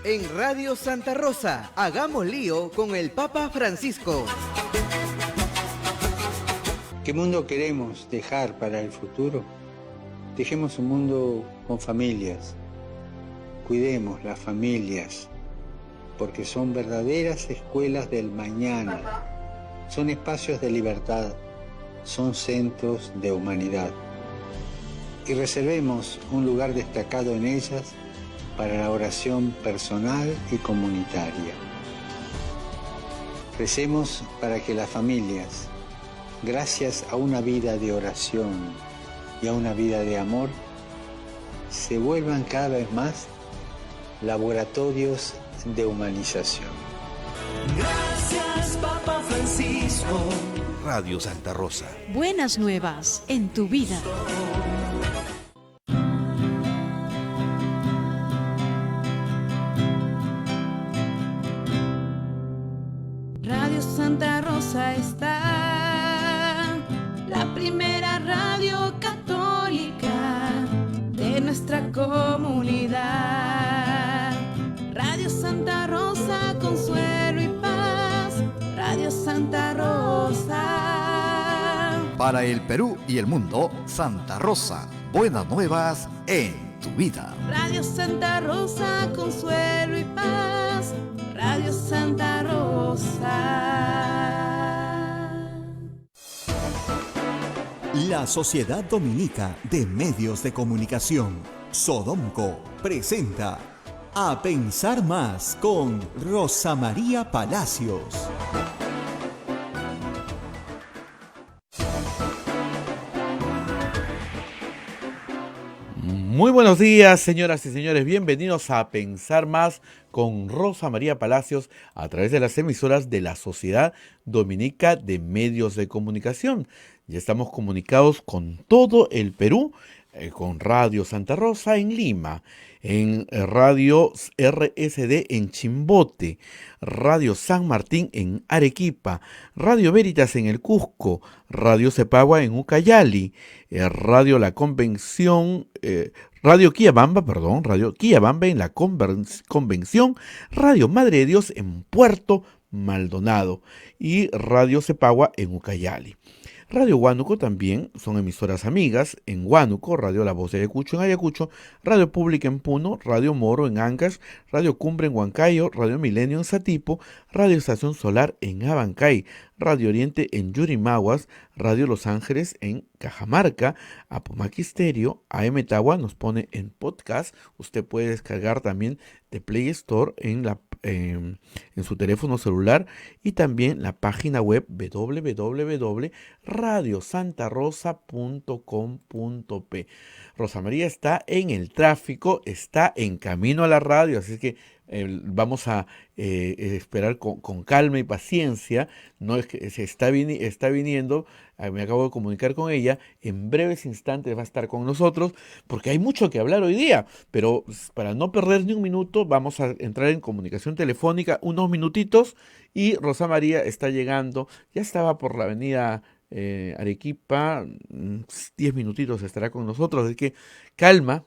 En Radio Santa Rosa, hagamos lío con el Papa Francisco. ¿Qué mundo queremos dejar para el futuro? Dejemos un mundo con familias. Cuidemos las familias, porque son verdaderas escuelas del mañana. Son espacios de libertad, son centros de humanidad. Y reservemos un lugar destacado en ellas para la oración personal y comunitaria. Recemos para que las familias, gracias a una vida de oración y a una vida de amor, se vuelvan cada vez más laboratorios de humanización. Gracias, Papa Francisco. Radio Santa Rosa. Buenas nuevas en tu vida. Radio Santa Rosa está, la primera radio católica de nuestra comunidad. Radio Santa Rosa, consuelo y paz. Radio Santa Rosa. Para el Perú y el mundo, Santa Rosa. Buenas nuevas en tu vida. Radio Santa Rosa, consuelo y paz. Radio Santa Rosa. La Sociedad Dominica de Medios de Comunicación, Sodomco, presenta A Pensar Más con Rosa María Palacios. Muy buenos días, señoras y señores. Bienvenidos a Pensar Más con Rosa María Palacios a través de las emisoras de la Sociedad Dominica de Medios de Comunicación. Ya estamos comunicados con todo el Perú, con Radio Santa Rosa en Lima, en Radio RSD en Chimbote, Radio San Martín en Arequipa, Radio Veritas en el Cusco, Radio Cepagua en Ucayali, Radio La Convención, Radio Quillabamba en la Convención, Radio Madre de Dios en Puerto Maldonado y Radio Cepagua en Ucayali. Radio Huánuco también son emisoras amigas en Huánuco, Radio La Voz de Ayacucho en Ayacucho, Radio Pública en Puno, Radio Moro en Ancash, Radio Cumbre en Huancayo, Radio Milenio en Satipo, Radio Estación Solar en Abancay, Radio Oriente en Yurimaguas, Radio Los Ángeles en Cajamarca, Apomaque Stereo, AM Tagua nos pone en podcast. Usted puede descargar también de Play Store en su teléfono celular y también la página web www.radiosantarosa.com.p. Rosa María está en el tráfico, está en camino a la radio, así que vamos a esperar con calma y paciencia. No es que se está viniendo, me acabo de comunicar con ella, en breves instantes va a estar con nosotros, porque hay mucho que hablar hoy día, pero para no perder ni un minuto, vamos a entrar en comunicación telefónica unos minutitos, y Rosa María está llegando, ya estaba por la avenida Arequipa, 10 minutitos estará con nosotros, así que calma,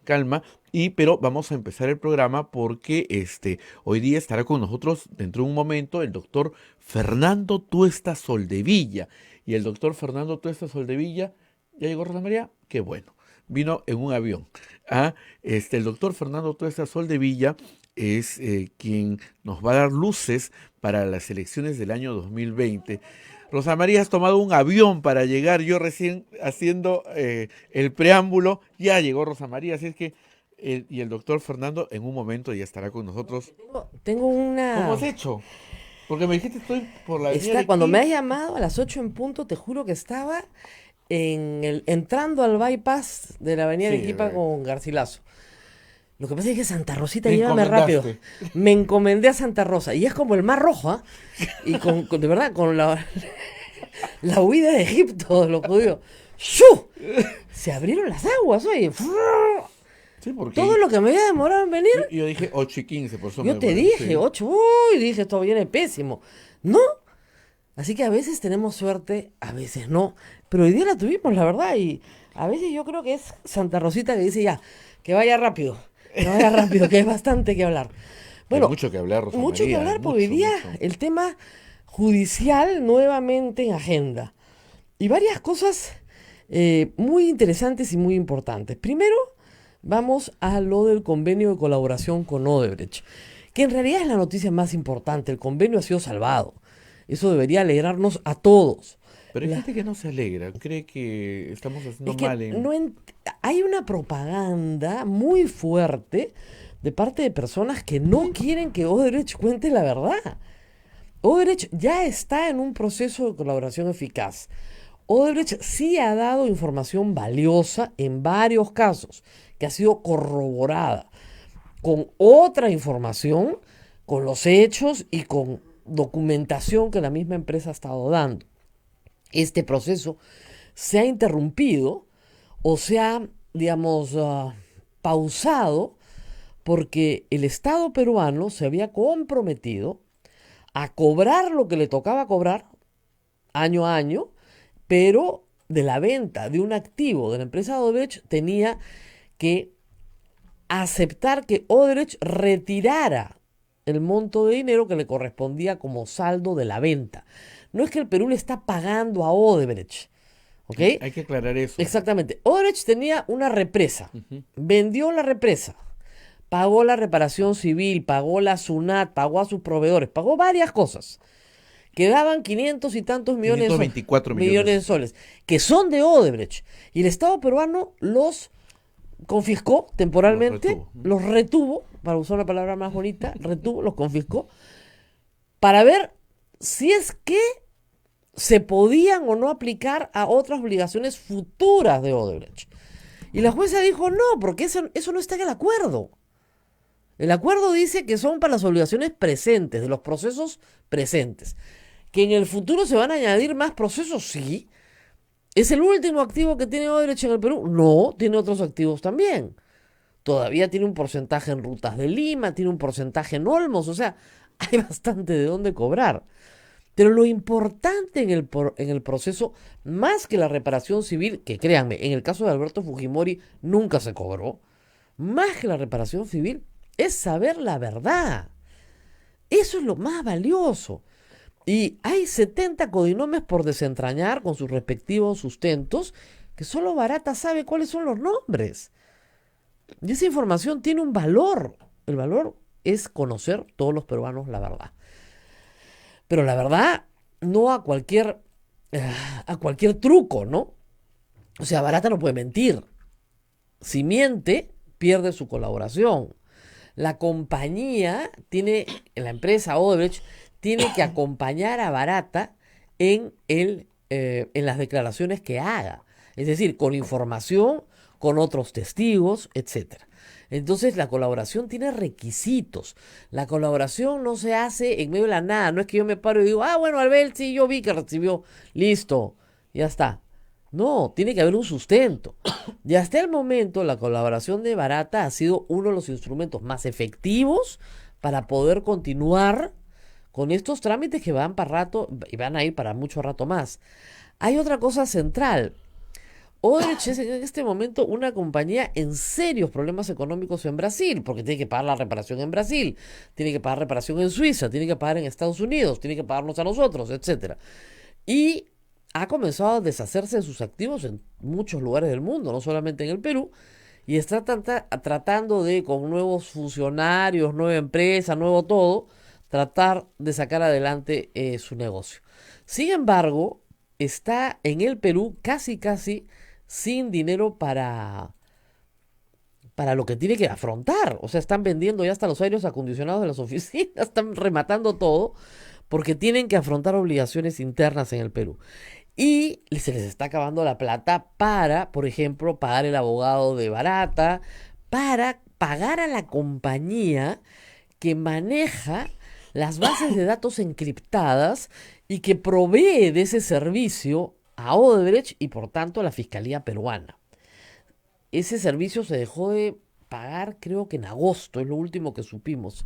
pero vamos a empezar el programa porque hoy día estará con nosotros dentro de un momento el doctor Fernando Tuesta Soldevilla. Y el doctor Fernando Tuesta Soldevilla, ¿ya llegó Rosa María? Qué bueno, vino en un avión. El doctor Fernando Tuesta Soldevilla es quien nos va a dar luces para las elecciones del año 2020. Rosa María, has tomado un avión para llegar, yo recién haciendo el preámbulo, ya llegó Rosa María, así es que, y el doctor Fernando en un momento ya estará con nosotros. Tengo una... ¿Cómo has hecho? Porque me dijiste estoy por la avenida Cuando me has llamado a las 8 en punto, te juro que estaba entrando al bypass de la avenida Arequipa con Garcilaso. Lo que pasa es que Santa Rosita, llévame rápido. Me encomendé a Santa Rosa. Y es como el Mar Rojo, ¿ah? Y de verdad, con la huida de Egipto de los judíos. ¡Shoo! Se abrieron las aguas, oye. Sí, porque todo lo que me había demorado en venir. Yo dije 8:15, por eso yo te dije, sí. 8, uy, dije, esto viene pésimo. ¿No? Así que a veces tenemos suerte, a veces no. Pero hoy día la tuvimos, la verdad. Y a veces yo creo que es Santa Rosita que dice ya, que vaya rápido, que hay bastante que hablar. Bueno, hay mucho que hablar, Rosa mucho que María, hablar, porque hoy día mucho. el tema judicial nuevamente en agenda. Y varias cosas muy interesantes y muy importantes. Primero, vamos a lo del convenio de colaboración con Odebrecht, que en realidad es la noticia más importante. El convenio ha sido salvado. Eso debería alegrarnos a todos. Pero hay gente que no se alegra, cree que estamos haciendo Es que mal en... hay una propaganda muy fuerte de parte de personas que no quieren que Odebrecht cuente la verdad. Odebrecht ya está en un proceso de colaboración eficaz. Odebrecht sí ha dado información valiosa en varios casos, que ha sido corroborada con otra información, con los hechos y con documentación que la misma empresa ha estado dando. Este proceso se ha interrumpido o se ha, digamos, pausado porque el Estado peruano se había comprometido a cobrar lo que le tocaba cobrar año a año, pero de la venta de un activo de la empresa Odebrecht tenía que aceptar que Odebrecht retirara el monto de dinero que le correspondía como saldo de la venta. No es que el Perú le está pagando a Odebrecht, ¿ok? Hay que aclarar eso. Exactamente. Odebrecht tenía una represa, vendió la represa, pagó la reparación civil, pagó la SUNAT, pagó a sus proveedores, pagó varias cosas. Quedaban 500 y tantos millones 524 millones de soles, que son de Odebrecht. Y el Estado peruano los confiscó temporalmente, los retuvo, para usar una palabra más bonita, retuvo, los confiscó, para ver si es que se podían o no aplicar a otras obligaciones futuras de Odebrecht. Y la jueza dijo no, porque eso no está en el acuerdo. El acuerdo dice que son para las obligaciones presentes, de los procesos presentes. Que en el futuro se van a añadir más procesos, sí. ¿Es el último activo que tiene Odebrecht en el Perú? No, tiene otros activos también. Todavía tiene un porcentaje en Rutas de Lima, tiene un porcentaje en Olmos, o sea, hay bastante de dónde cobrar. Pero lo importante en el proceso, más que la reparación civil, que créanme, en el caso de Alberto Fujimori nunca se cobró, más que la reparación civil, es saber la verdad. Eso es lo más valioso. Y hay 70 codinomes por desentrañar con sus respectivos sustentos, que solo Barata sabe cuáles son los nombres. Y esa información tiene un valor. El valor es conocer todos los peruanos la verdad. Pero la verdad, no a cualquier truco, ¿no? O sea, Barata no puede mentir. Si miente, pierde su colaboración. La compañía la empresa Odebrecht, tiene que acompañar a Barata en las declaraciones que haga. Es decir, con información, con otros testigos, etcétera. Entonces la colaboración tiene requisitos. La colaboración no se hace en medio de la nada. No es que yo me paro y digo, bueno, Albel, sí, yo vi que recibió, listo, ya está. No, tiene que haber un sustento. Y hasta el momento la colaboración de Barata ha sido uno de los instrumentos más efectivos para poder continuar con estos trámites que van para rato y van a ir para mucho rato más. Hay otra cosa central. Odebrecht es en este momento una compañía en serios problemas económicos en Brasil, porque tiene que pagar la reparación en Brasil, tiene que pagar reparación en Suiza, tiene que pagar en Estados Unidos, tiene que pagarnos a nosotros, etc. Y ha comenzado a deshacerse de sus activos en muchos lugares del mundo, no solamente en el Perú, y está tratando de, con nuevos funcionarios, nueva empresa, nuevo todo, tratar de sacar adelante su negocio. Sin embargo, está en el Perú casi sin dinero para lo que tiene que afrontar. O sea, están vendiendo ya hasta los aires acondicionados de las oficinas, están rematando todo, porque tienen que afrontar obligaciones internas en el Perú. Y se les está acabando la plata para, por ejemplo, pagar el abogado de Barata, para pagar a la compañía que maneja las bases de datos encriptadas y que provee de ese servicio a Odebrecht y por tanto a la Fiscalía peruana. Ese servicio se dejó de pagar creo que en agosto, es lo último que supimos.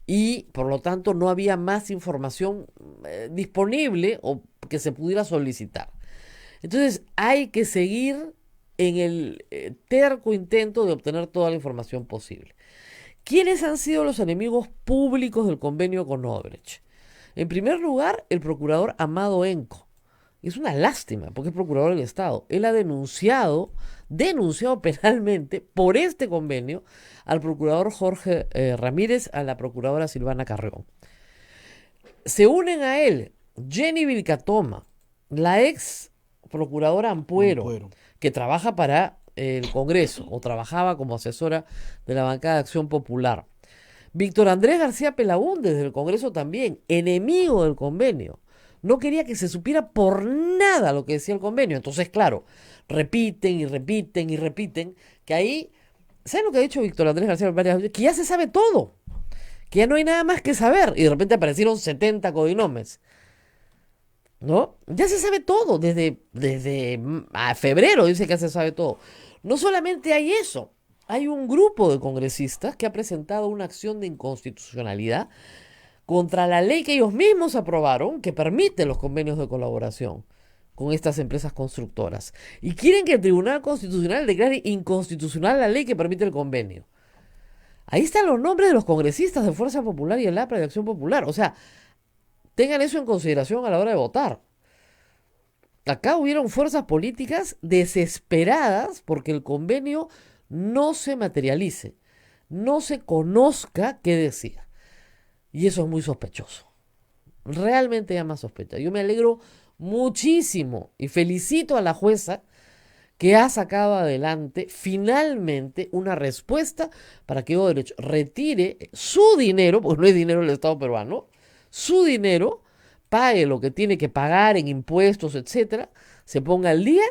Y por lo tanto no había más información disponible o que se pudiera solicitar. Entonces hay que seguir en el terco intento de obtener toda la información posible. ¿Quiénes han sido los enemigos públicos del convenio con Odebrecht? En primer lugar, el procurador Amado Enco. Es una lástima, porque es procurador del Estado. Él ha denunciado penalmente por este convenio al procurador Jorge Ramírez, a la procuradora Silvana Carreón. Se unen a él Jenny Vilcatoma, la ex procuradora Ampuero, que trabaja para el Congreso o trabajaba como asesora de la bancada de Acción Popular. Víctor Andrés García Pelagún, desde el Congreso también, enemigo del convenio. No quería que se supiera por nada lo que decía el convenio. Entonces, claro, repiten, que ahí, ¿saben lo que ha dicho Víctor Andrés García Pelagún? Que ya se sabe todo, que ya no hay nada más que saber. Y de repente aparecieron 70 codinomes, ¿no? Ya se sabe todo, desde febrero dice que ya se sabe todo. No solamente hay eso, hay un grupo de congresistas que ha presentado una acción de inconstitucionalidad contra la ley que ellos mismos aprobaron, que permite los convenios de colaboración con estas empresas constructoras. Y quieren que el Tribunal Constitucional declare inconstitucional la ley que permite el convenio. Ahí están los nombres de los congresistas de Fuerza Popular y el APRA de Acción Popular. O sea, tengan eso en consideración a la hora de votar. Acá hubieron fuerzas políticas desesperadas porque el convenio no se materialice, no se conozca qué decía. Y eso es muy sospechoso. Realmente llama sospecha. Yo me alegro muchísimo y felicito a la jueza que ha sacado adelante finalmente una respuesta para que Odebrecht retire su dinero, porque no es dinero del Estado peruano, su dinero, pague lo que tiene que pagar en impuestos, etcétera, se ponga al día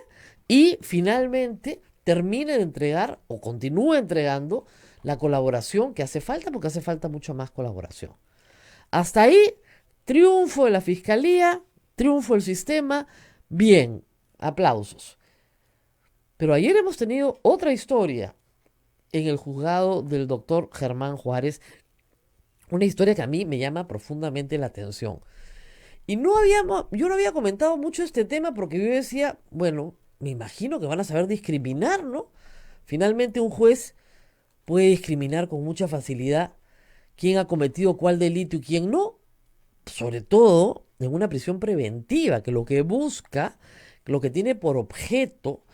y finalmente termine de entregar o continúe entregando la colaboración que hace falta, porque hace falta mucho más colaboración. Hasta ahí, triunfo de la Fiscalía, triunfo del sistema, bien, aplausos. Pero ayer hemos tenido otra historia en el juzgado del doctor Germán Juárez, una historia que a mí me llama profundamente la atención. Y yo no había comentado mucho este tema porque yo decía, bueno, me imagino que van a saber discriminar, ¿no? Finalmente un juez puede discriminar con mucha facilidad quién ha cometido cuál delito y quién no, sobre todo en una prisión preventiva, que lo que busca, lo que tiene por objeto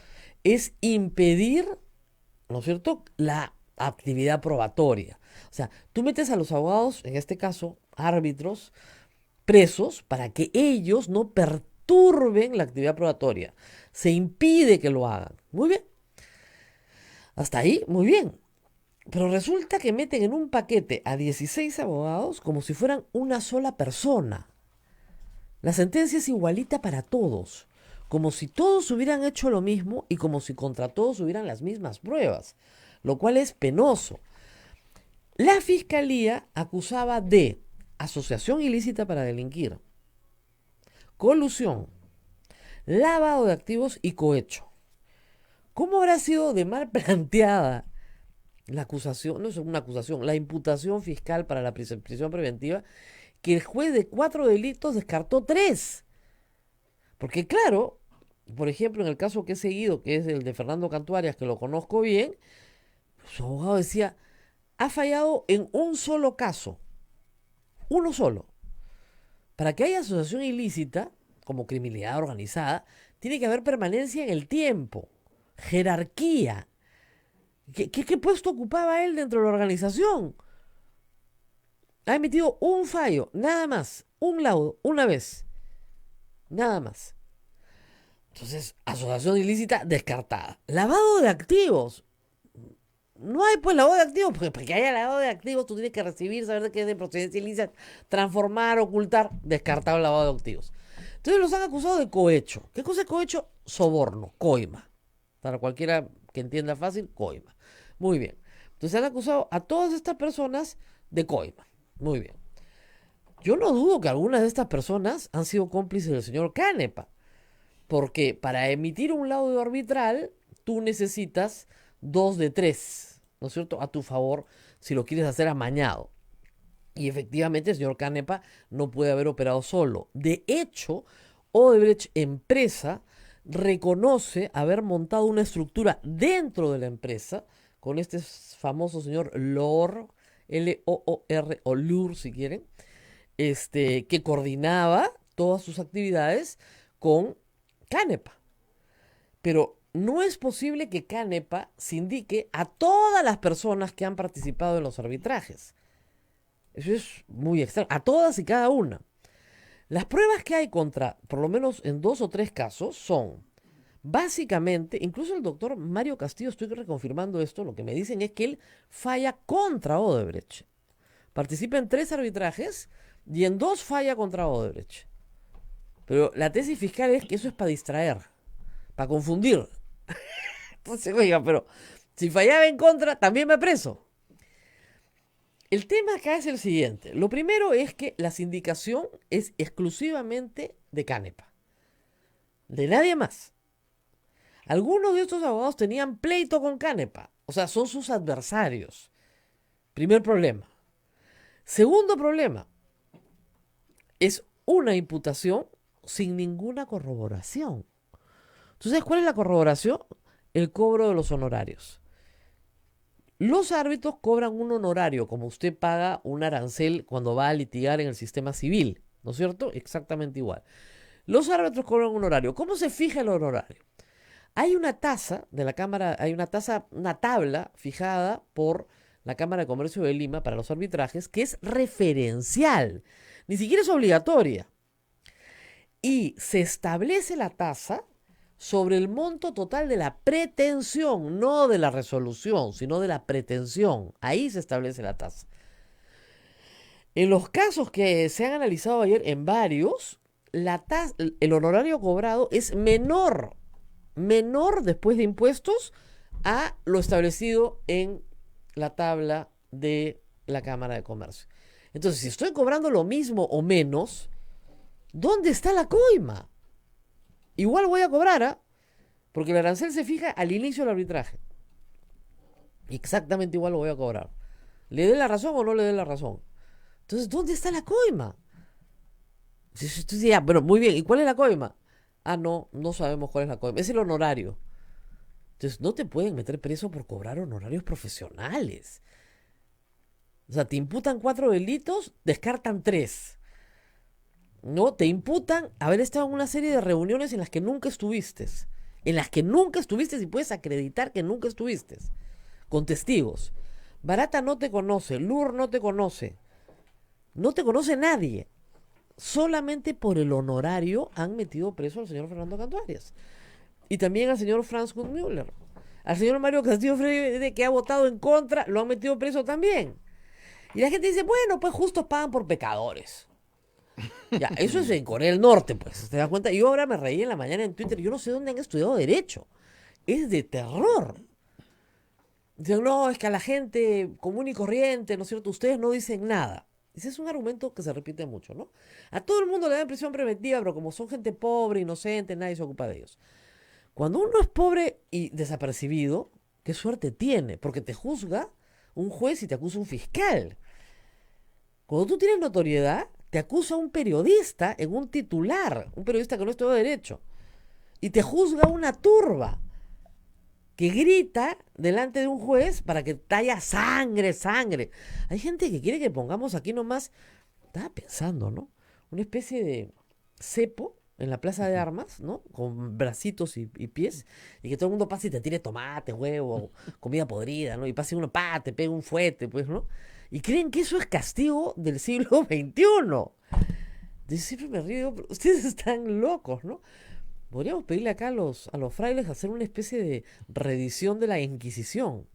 es impedir, ¿no es cierto?, la actividad probatoria. O sea, tú metes a los abogados, en este caso árbitros, presos para que ellos no perturben la actividad probatoria. Se impide que lo hagan. Muy bien. Hasta ahí, muy bien. Pero resulta que meten en un paquete a 16 abogados como si fueran una sola persona. La sentencia es igualita para todos, como si todos hubieran hecho lo mismo y como si contra todos hubieran las mismas pruebas, lo cual es penoso. La Fiscalía acusaba de asociación ilícita para delinquir, colusión, lavado de activos y cohecho. ¿Cómo habrá sido de mal planteada la acusación? No es una acusación, la imputación fiscal para la prisión preventiva, que el juez de 4 delitos descartó 3. Porque claro, por ejemplo, en el caso que he seguido, que es el de Fernando Cantuarias, que lo conozco bien, su abogado decía, ha fallado en un solo caso, uno solo. Para que haya asociación ilícita, como criminalidad organizada, tiene que haber permanencia en el tiempo, jerarquía. ¿Qué puesto ocupaba él dentro de la organización? Ha emitido un fallo, nada más, un laudo, una vez, nada más. Entonces, asociación ilícita descartada. Lavado de activos. No hay pues lavado de activos, porque para que haya lavado de activos tú tienes que recibir, saber de qué es de procedencia ilícita, transformar, ocultar, descartado el lavado de activos. Entonces los han acusado de cohecho. ¿Qué cosa es cohecho? Soborno, coima. Para cualquiera que entienda fácil, coima. Muy bien. Entonces han acusado a todas estas personas de coima. Muy bien. Yo no dudo que algunas de estas personas han sido cómplices del señor Canepa, porque para emitir un laudo arbitral tú necesitas 2 de 3, ¿no es cierto?, a tu favor si lo quieres hacer amañado. Y efectivamente el señor Canepa no puede haber operado solo. De hecho, Odebrecht empresa reconoce haber montado una estructura dentro de la empresa con este famoso señor Lohr L-O-O-R, o LUR si quieren, que coordinaba todas sus actividades con Canepa. Pero no es posible que Canepa sindique a todas las personas que han participado en los arbitrajes. Eso es muy extraño. A todas y cada una. Las pruebas que hay contra, por lo menos en 2 o 3 casos, son básicamente, incluso el doctor Mario Castillo, estoy reconfirmando esto, lo que me dicen es que él falla contra Odebrecht. Participa en 3 arbitrajes y en 2 falla contra Odebrecht. Pero la tesis fiscal es que eso es para distraer, para confundir. Entonces, oiga, pero si fallaba en contra, también me preso. El tema acá es el siguiente. Lo primero es que la sindicación es exclusivamente de Canepa. De nadie más. Algunos de estos abogados tenían pleito con Canepa. O sea, son sus adversarios. Primer problema. Segundo problema. Es una imputación sin ninguna corroboración. ¿Tú sabes cuál es la corroboración? El cobro de los honorarios. Los árbitros cobran un honorario, como usted paga un arancel cuando va a litigar en el sistema civil, ¿no es cierto? Exactamente igual. Los árbitros cobran un honorario. ¿Cómo se fija el honorario? Hay una tasa de la Cámara, una tabla fijada por la Cámara de Comercio de Lima para los arbitrajes que es referencial, ni siquiera es obligatoria. Y se establece la tasa sobre el monto total de la pretensión, no de la resolución, sino de la pretensión. Ahí se establece la tasa. En los casos que se han analizado ayer, en varios, el honorario cobrado es menor después de impuestos a lo establecido en la tabla de la Cámara de Comercio. Entonces, si estoy cobrando lo mismo o menos, ¿dónde está la coima? Igual voy a cobrar, ¿ah? Porque el arancel se fija al inicio del arbitraje. Exactamente igual lo voy a cobrar. ¿Le dé la razón o no le dé la razón? Entonces, ¿dónde está la coima? Bueno, muy bien. ¿Y cuál es la coima? Ah, no sabemos cuál es la coima. Es el honorario. Entonces, no te pueden meter preso por cobrar honorarios profesionales. O sea, te imputan 4 delitos, descartan 3. No, te imputan haber estado en una serie de reuniones en las que nunca estuviste. En las que nunca estuviste y puedes acreditar que nunca estuviste. Con testigos. Barata no te conoce, Lur no te conoce. No te conoce nadie. Solamente por el honorario han metido preso al señor Fernando Cantuarias. Y también al señor Franz Guttmüller. Al señor Mario Castillo Freire, que ha votado en contra, lo han metido preso también. Y la gente dice, bueno, pues justos pagan por pecadores. Ya, eso es en Corea del Norte, pues, ¿te das cuenta? Yo ahora me reí en la mañana en Twitter, yo no sé dónde han estudiado Derecho. Es de terror. Dicen, no, es que a la gente común y corriente, ¿no es cierto? Ustedes no dicen nada. Ese es un argumento que se repite mucho, ¿no? A todo el mundo le dan prisión preventiva, pero como son gente pobre, inocente, nadie se ocupa de ellos. Cuando uno es pobre y desapercibido, qué suerte tiene, porque te juzga un juez y te acusa un fiscal. Cuando tú tienes notoriedad, te acusa un periodista en un titular, un periodista que no estudió derecho, y te juzga una turba que grita delante de un juez para que haya sangre. Hay gente que quiere que pongamos aquí nomás, estaba pensando, ¿no? Una especie de cepo en la plaza de armas, ¿no? Con bracitos y pies, y que todo el mundo pase y te tire tomate, huevo, comida podrida, ¿no? Y pase uno, te pega un fuete, pues, ¿no? Y creen que eso es castigo del siglo XXI. Yo siempre me río, pero ustedes están locos, ¿no? Podríamos pedirle acá a los frailes hacer una especie de reedición de la Inquisición.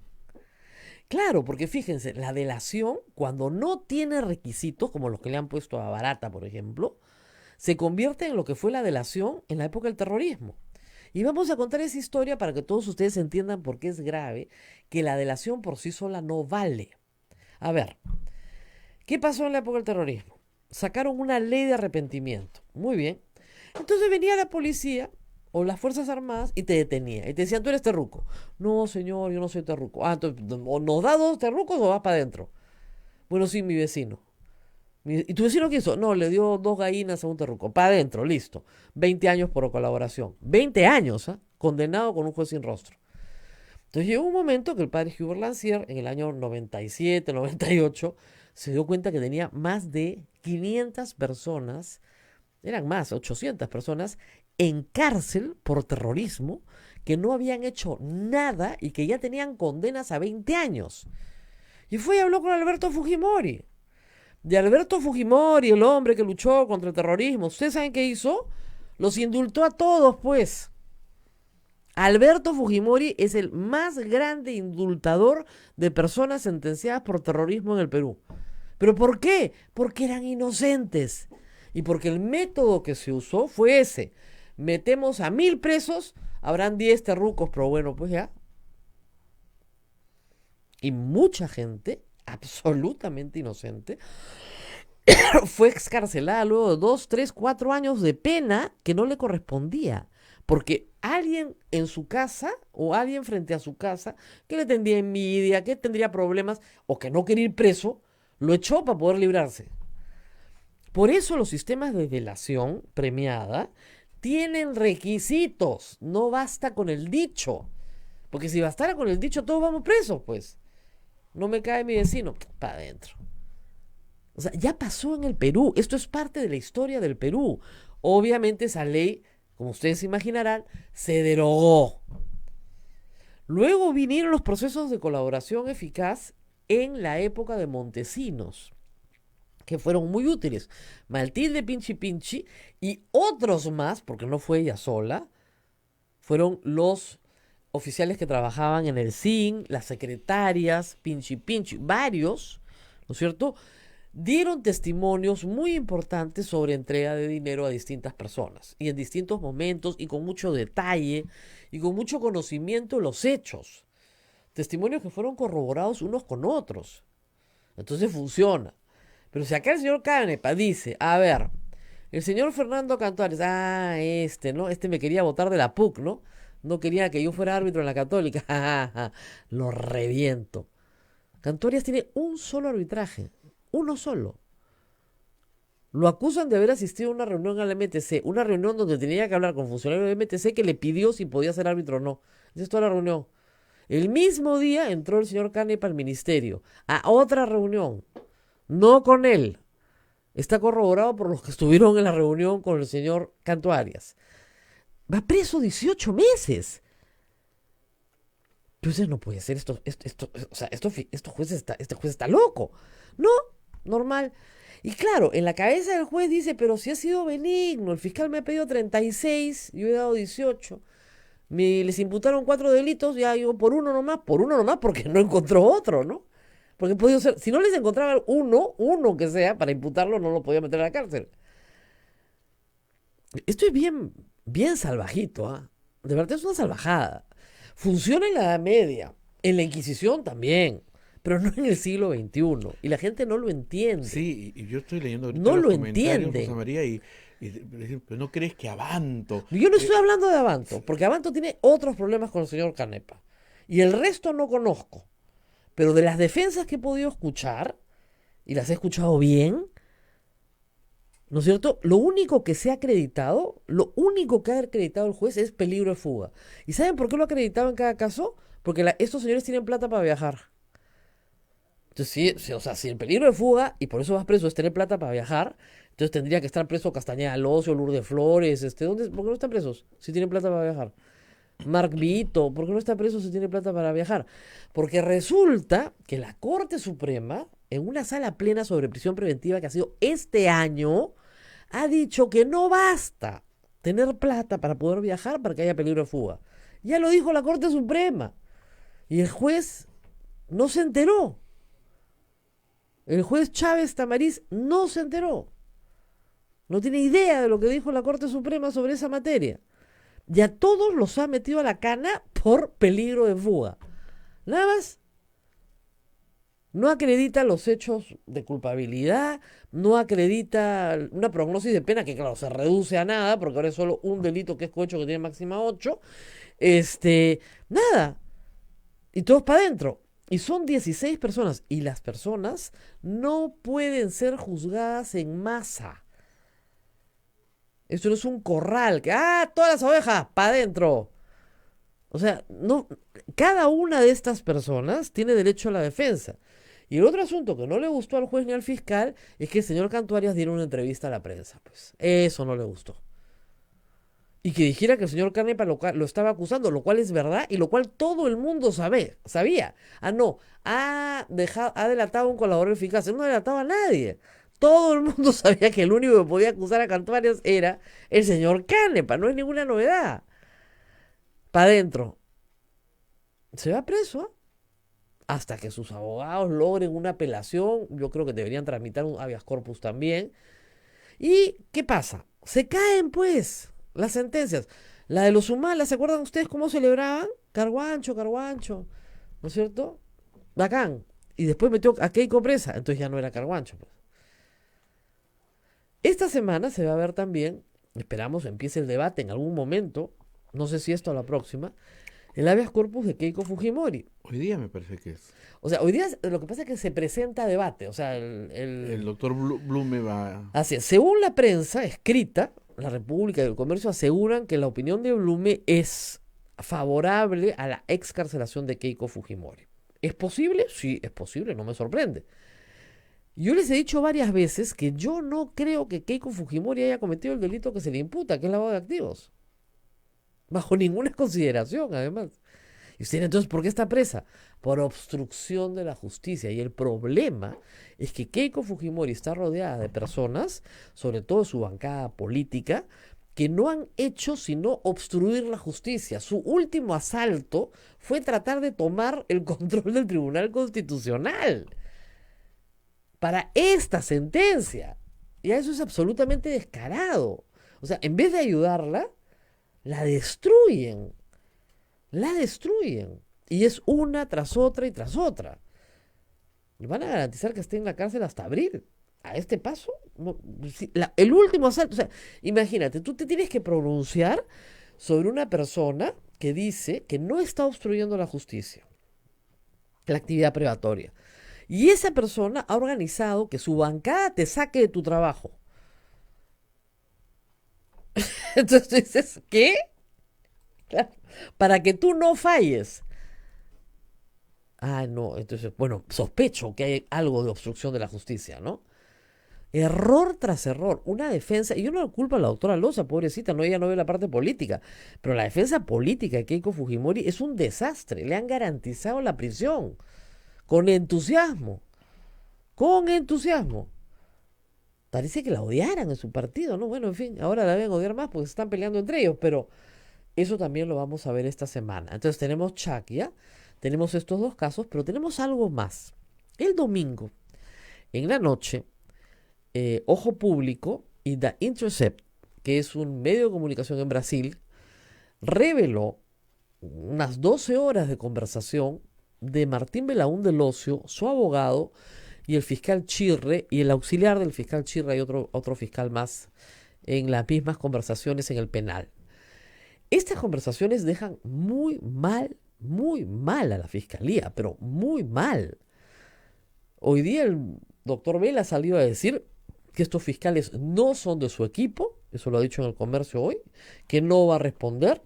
Claro, porque fíjense, la delación, cuando no tiene requisitos, como los que le han puesto a Barata, por ejemplo, se convierte en lo que fue la delación en la época del terrorismo. Y vamos a contar esa historia para que todos ustedes entiendan por qué es grave que la delación por sí sola no vale. A ver, ¿qué pasó en la época del terrorismo? Sacaron una ley de arrepentimiento. Muy bien. Entonces venía la policía o las Fuerzas Armadas y te detenía. Y te decían, tú eres terruco. No, señor, yo no soy terruco. Ah, entonces, o nos da 2 terrucos o vas para adentro. Bueno, sí, mi vecino. ¿Y tu vecino qué hizo? No, le dio 2 gallinas a un terruco. Para adentro, listo. 20 años por colaboración. 20 años, ¿eh? Condenado con un juez sin rostro. Entonces llegó un momento que el padre Hubert Lancier, en el año 97, 98, se dio cuenta que tenía más de 500 personas, eran más, 800 personas, en cárcel por terrorismo, que no habían hecho nada y que ya tenían condenas a 20 años. Y fue y habló con Alberto Fujimori. De Alberto Fujimori, el hombre que luchó contra el terrorismo. ¿Ustedes saben qué hizo? Los indultó a todos, pues. Alberto Fujimori es el más grande indultador de personas sentenciadas por terrorismo en el Perú. ¿Pero por qué? Porque eran inocentes. Y porque el método que se usó fue ese. Metemos a 1000 presos, habrán 10 terrucos, pero bueno, pues ya. Y mucha gente, absolutamente inocente, fue excarcelada luego de 2, 3, 4 años de pena que no le correspondía. Porque alguien en su casa o alguien frente a su casa que le tendría envidia, que tendría problemas o que no quería ir preso, lo echó para poder librarse. Por eso los sistemas de delación premiada tienen requisitos. No basta con el dicho. Porque si bastara con el dicho, todos vamos presos, pues. No me cae mi vecino, para adentro. O sea, ya pasó en el Perú. Esto es parte de la historia del Perú. Obviamente esa ley, como ustedes imaginarán, se derogó. Luego vinieron los procesos de colaboración eficaz en la época de Montesinos, que fueron muy útiles. Matilde Pinchi Pinchi y otros más, porque no fue ella sola, fueron los oficiales que trabajaban en el CIN, las secretarias, Pinchi Pinchi, varios, ¿no es cierto?, dieron testimonios muy importantes sobre entrega de dinero a distintas personas y en distintos momentos y con mucho detalle y con mucho conocimiento de los hechos. Testimonios que fueron corroborados unos con otros. Entonces funciona. Pero si acá el señor Canepa dice, a ver, el señor Fernando Cantuarias, ¿no? Este me quería votar de la PUC, ¿no? No quería que yo fuera árbitro en la Católica. Lo reviento. Cantuarias tiene un solo arbitraje. Uno solo. Lo acusan de haber asistido a una reunión al MTC. Una reunión donde tenía que hablar con funcionarios del MTC que le pidió si podía ser árbitro o no. Esa es toda la reunión. El mismo día entró el señor Canepa al ministerio. A otra reunión. No con él. Está corroborado por los que estuvieron en la reunión con el señor Cantuarias. Va preso 18 meses. Entonces no puede ser esto, o sea, este juez está loco. No, normal. Y claro, en la cabeza del juez dice, pero si ha sido benigno, el fiscal me ha pedido 36, yo he dado 18. Les imputaron 4 delitos, ya yo por uno nomás, porque no encontró otro, ¿no? Porque podía ser, si no les encontraba uno que sea, para imputarlo no lo podía meter a la cárcel. Esto es bien salvajito, ¿ah? De verdad es una salvajada. Funciona en la Edad Media, en la Inquisición también, pero no en el siglo XXI. Y la gente no lo entiende. Sí, y yo estoy leyendo ahorita no los lo comentarios, entiende. Rosa María, y pero no crees que Abanto. Yo no estoy hablando de Abanto, porque Abanto tiene otros problemas con el señor Canepa. Y el resto no conozco. Pero de las defensas que he podido escuchar, y las he escuchado bien, ¿no es cierto? Lo único que ha acreditado el juez es peligro de fuga. ¿Y saben por qué lo ha acreditado en cada caso? Porque estos señores tienen plata para viajar. Entonces, si el peligro de fuga, y por eso vas preso, es tener plata para viajar, entonces tendría que estar preso Castañeda Locio, Lourdes Flores, ¿por qué no están presos si tienen plata para viajar? Marc Vito, ¿por qué no está preso si tiene plata para viajar? Porque resulta que la Corte Suprema, en una sala plena sobre prisión preventiva que ha sido este año, ha dicho que no basta tener plata para poder viajar para que haya peligro de fuga. Ya lo dijo la Corte Suprema. Y el juez no se enteró. El juez Chávez Tamariz no se enteró. No tiene idea de lo que dijo la Corte Suprema sobre esa materia. Y a todos los ha metido a la cana por peligro de fuga. Nada más. No acredita los hechos de culpabilidad, no acredita una prognosis de pena que, claro, se reduce a nada, porque ahora es solo un delito que es cohecho que tiene máxima 8. Nada. Y todos para adentro. Y son 16 personas. Y las personas no pueden ser juzgadas en masa. Esto no es un corral. Todas las ovejas para adentro. O sea, no, cada una de estas personas tiene derecho a la defensa. Y el otro asunto que no le gustó al juez ni al fiscal es que el señor Cantuarias diera una entrevista a la prensa. Pues eso no le gustó. Y que dijera que el señor Canepa lo estaba acusando, lo cual es verdad y lo cual todo el mundo sabía. Ah, no, ha delatado a un colaborador eficaz. Él no delataba a nadie. Todo el mundo sabía que el único que podía acusar a Cantuarias era el señor Canepa. No es ninguna novedad. Para adentro. Se va preso hasta que sus abogados logren una apelación. Yo creo que deberían tramitar un habeas corpus también. ¿Y qué pasa? Se caen, pues, las sentencias. La de los Humala, ¿se acuerdan ustedes cómo celebraban? Carguancho, ¿no es cierto? Bacán. Y después metió a Keiko presa, entonces ya no era Carguancho, pues. Esta semana se va a ver también, esperamos empiece el debate en algún momento, no sé si esto o la próxima, el habeas corpus de Keiko Fujimori. Hoy día me parece que es. O sea, hoy día lo que pasa es que se presenta a debate. O sea, el doctor Blume va... Así es. Según la prensa escrita, la República y el Comercio aseguran que la opinión de Blume es favorable a la excarcelación de Keiko Fujimori. ¿Es posible? Sí, es posible, no me sorprende. Yo les he dicho varias veces que yo no creo que Keiko Fujimori haya cometido el delito que se le imputa, que es lavado de activos. Bajo ninguna consideración, además. Y usted, entonces, ¿por qué está presa? Por obstrucción de la justicia. Y el problema es que Keiko Fujimori está rodeada de personas, sobre todo su bancada política, que no han hecho sino obstruir la justicia. Su último asalto fue tratar de tomar el control del Tribunal Constitucional para esta sentencia. Y eso es absolutamente descarado. O sea, en vez de ayudarla, la destruyen. La destruyen. Y es una tras otra y tras otra. Y van a garantizar que esté en la cárcel hasta abril. A este paso, el último asalto. O sea, imagínate, tú te tienes que pronunciar sobre una persona que dice que no está obstruyendo la justicia, la actividad probatoria. Y esa persona ha organizado que su bancada te saque de tu trabajo. Entonces tú dices, ¿qué? Claro, para que tú no falles. Ah, no, entonces, bueno, sospecho que hay algo de obstrucción de la justicia, ¿no? Error tras error, una defensa, y yo no culpo a la doctora Loza, pobrecita, no, ella no ve la parte política, pero la defensa política de Keiko Fujimori es un desastre, le han garantizado la prisión, con entusiasmo, parece que la odiaran en su partido, ¿no? Bueno, en fin, ahora la deben odiar más porque se están peleando entre ellos, pero eso también lo vamos a ver esta semana. Entonces tenemos Chaquia, tenemos estos dos casos, pero tenemos algo más. El domingo, en la noche, Ojo Público y The Intercept, que es un medio de comunicación en Brasil, reveló unas 12 horas de conversación de Martín Belaúnde Locio, su abogado, y el fiscal Chirre, y el auxiliar del fiscal Chirre, y otro fiscal más, en las mismas conversaciones en el penal. Estas conversaciones dejan muy mal a la fiscalía, pero muy mal. Hoy día el doctor Vela ha salido a decir que estos fiscales no son de su equipo, eso lo ha dicho en el Comercio hoy, que no va a responder,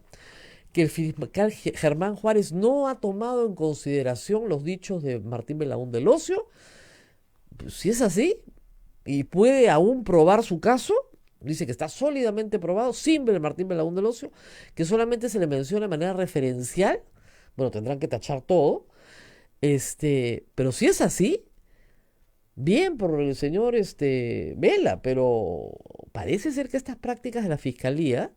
que el fiscal Germán Juárez no ha tomado en consideración los dichos de Martín Belaúnde Locio. Pues, si es así, y puede aún probar su caso, dice que está sólidamente probado, sin ver Martín Belaúnde Locio, que solamente se le menciona de manera referencial. Bueno, tendrán que tachar todo. Pero si es así, bien por el señor Vela, pero parece ser que estas prácticas de la fiscalía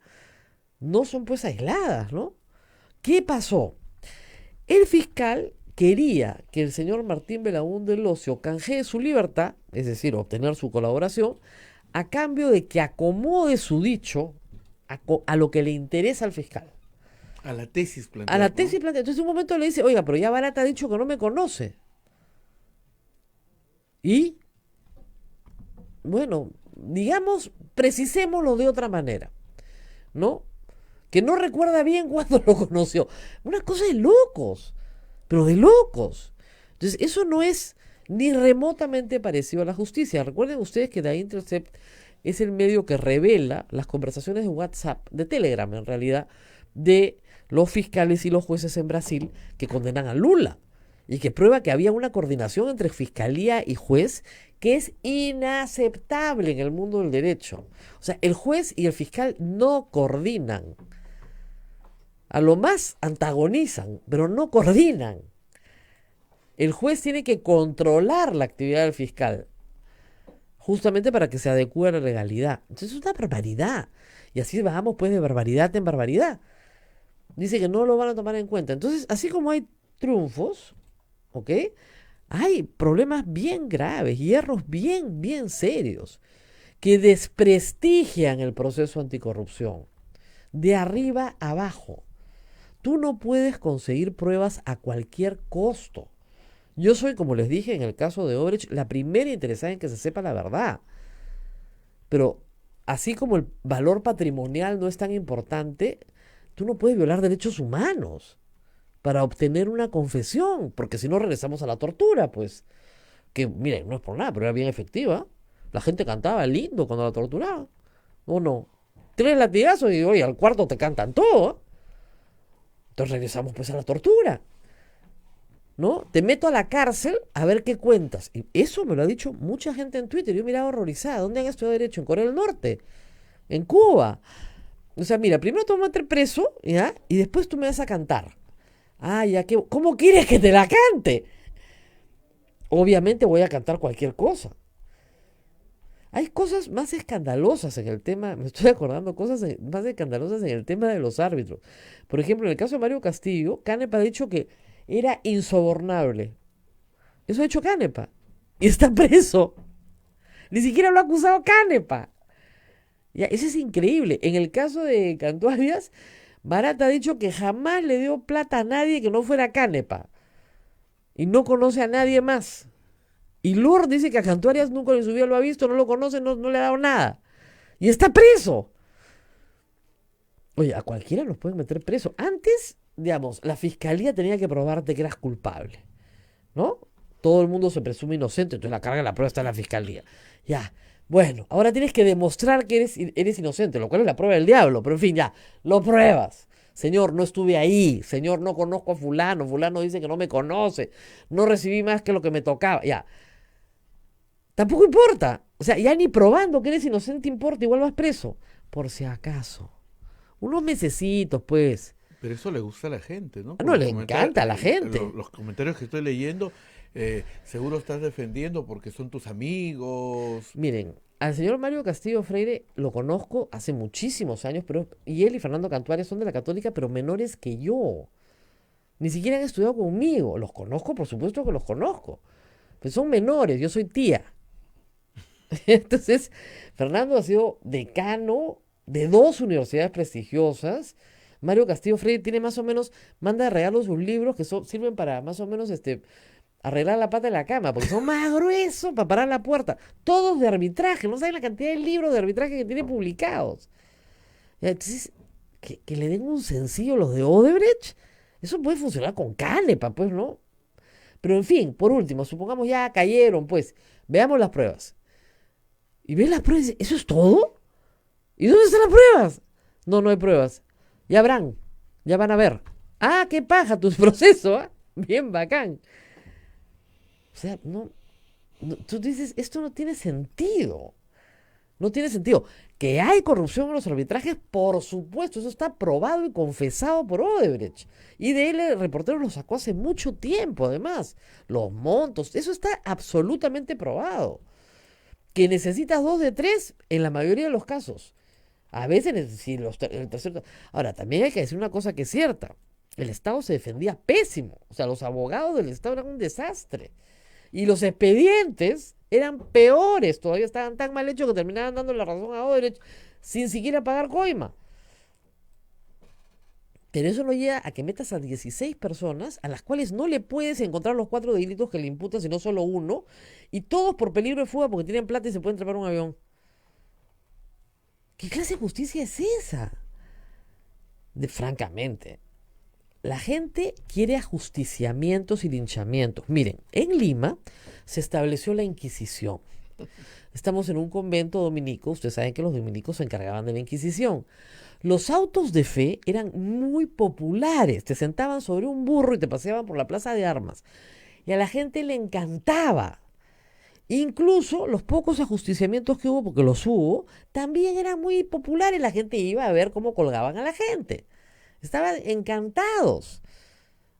no son pues aisladas, ¿no? ¿Qué pasó? El fiscal quería que el señor Martín Belaúnde Locio canjee su libertad, es decir, obtener su colaboración, a cambio de que acomode su dicho a lo que le interesa al fiscal. A la tesis planteada. A la tesis planteada. Entonces, en un momento le dice, oiga, pero ya Barata ha dicho que no me conoce. Y, bueno, digamos, precisémoslo de otra manera, ¿no? Que no recuerda bien cuándo lo conoció. Una cosa de locos, pero de locos. Entonces, eso no es ni remotamente parecido a la justicia. Recuerden ustedes que The Intercept es el medio que revela las conversaciones de WhatsApp, de Telegram en realidad, de los fiscales y los jueces en Brasil que condenan a Lula y que prueba que había una coordinación entre fiscalía y juez que es inaceptable en el mundo del derecho. O sea, el juez y el fiscal no coordinan. A lo más antagonizan, pero no coordinan. El juez tiene que controlar la actividad del fiscal, justamente para que se adecue a la legalidad. Entonces es una barbaridad. Y así bajamos pues de barbaridad en barbaridad. Dice que no lo van a tomar en cuenta. Entonces, así como hay triunfos, ¿ok?, hay problemas bien graves, hierros bien serios, que desprestigian el proceso anticorrupción, de arriba a abajo. Tú no puedes conseguir pruebas a cualquier costo. Yo soy, como les dije en el caso de Odebrecht, la primera interesada en que se sepa la verdad. Pero así como el valor patrimonial no es tan importante, tú no puedes violar derechos humanos para obtener una confesión, porque si no regresamos a la tortura, pues, que miren, no es por nada, pero era bien efectiva. La gente cantaba lindo cuando la torturaban, ¿o no? 3 latigazos y oye, al cuarto te cantan todo. Entonces regresamos pues a la tortura, ¿no? Te meto a la cárcel a ver qué cuentas. Y eso me lo ha dicho mucha gente en Twitter. Yo he mirado horrorizada. ¿Dónde han estudiado Derecho? En Corea del Norte, en Cuba. O sea, mira, primero te voy a meter preso, ¿ya? Y después tú me vas a cantar. Ah, ya que, ¿cómo quieres que te la cante? Obviamente voy a cantar cualquier cosa. Hay cosas más escandalosas en el tema, me estoy acordando, cosas más escandalosas en el tema de los árbitros. Por ejemplo, en el caso de Mario Castillo, Canepa ha dicho que era insobornable. Eso ha dicho Canepa. Y está preso. Ni siquiera lo ha acusado Canepa. Ya, eso es increíble. En el caso de Cantú Arias, Barata ha dicho que jamás le dio plata a nadie que no fuera Canepa. Y no conoce a nadie más. Y Lourdes dice que a Cantú Arias nunca en su vida lo ha visto, no lo conoce, no le ha dado nada. Y está preso. Oye, a cualquiera los pueden meter preso. Antes, digamos, la fiscalía tenía que probarte que eras culpable, ¿no? Todo el mundo se presume inocente, entonces la carga de la prueba está en la fiscalía. Ya, bueno, ahora tienes que demostrar que eres inocente, lo cual es la prueba del diablo, pero en fin, ya, lo pruebas. Señor, no estuve ahí. Señor, no conozco a fulano. Fulano dice que no me conoce. No recibí más que lo que me tocaba. Ya. Tampoco importa. O sea, ya ni probando que eres inocente importa. Igual vas preso. Por si acaso. Unos mesecitos, pues. Pero eso le gusta a la gente, ¿no? No, le encanta a la gente. Los comentarios que estoy leyendo, seguro estás defendiendo porque son tus amigos. Miren, al señor Mario Castillo Freire lo conozco hace muchísimos años, y él y Fernando Cantú Arias son de la Católica, pero menores que yo. Ni siquiera han estudiado conmigo. Los conozco, por supuesto que los conozco. Pues son menores, yo soy tía. Entonces, Fernando ha sido decano de 2 universidades prestigiosas. Mario Castillo Freire tiene más o menos, manda de regalo sus libros que sirven para más o menos arreglar la pata de la cama, porque son más gruesos para parar la puerta. Todos de arbitraje, no saben la cantidad de libros de arbitraje que tiene publicados. Entonces, que le den un sencillo los de Odebrecht, eso puede funcionar con Canepa, pues, ¿no? Pero en fin, por último, supongamos ya cayeron, pues, veamos las pruebas. Y ves las pruebas y dices, ¿eso es todo? ¿Y dónde están las pruebas? No hay pruebas. Ya habrán, ya van a ver. Ah, qué paja tu proceso, ¿eh? Bien bacán. O sea, tú dices, esto no tiene sentido. No tiene sentido. Que hay corrupción en los arbitrajes, por supuesto, eso está probado y confesado por Odebrecht. Y de él el reportero lo sacó hace mucho tiempo, además. Los montos, eso está absolutamente probado. Que necesitas 2 de 3 en la mayoría de los casos. A veces, si el tercero... Ahora, también hay que decir una cosa que es cierta. El Estado se defendía pésimo. O sea, los abogados del Estado eran un desastre. Y los expedientes eran peores. Todavía estaban tan mal hechos que terminaban dando la razón a Odebrecht sin siquiera pagar coima. Pero eso no llega a que metas a 16 personas a las cuales no le puedes encontrar los 4 delitos que le imputan, sino solo uno, y todos por peligro de fuga porque tienen plata y se pueden trepar un avión. ¿Qué clase de justicia es esa? Francamente, la gente quiere ajusticiamientos y linchamientos. Miren, en Lima se estableció la Inquisición. Estamos en un convento dominico. Ustedes saben que los dominicos se encargaban de la Inquisición. Los autos de fe eran muy populares. Te sentaban sobre un burro y te paseaban por la plaza de armas. Y a la gente le encantaba. Incluso los pocos ajusticiamientos que hubo, porque los hubo, también eran muy populares. La gente iba a ver cómo colgaban a la gente. Estaban encantados.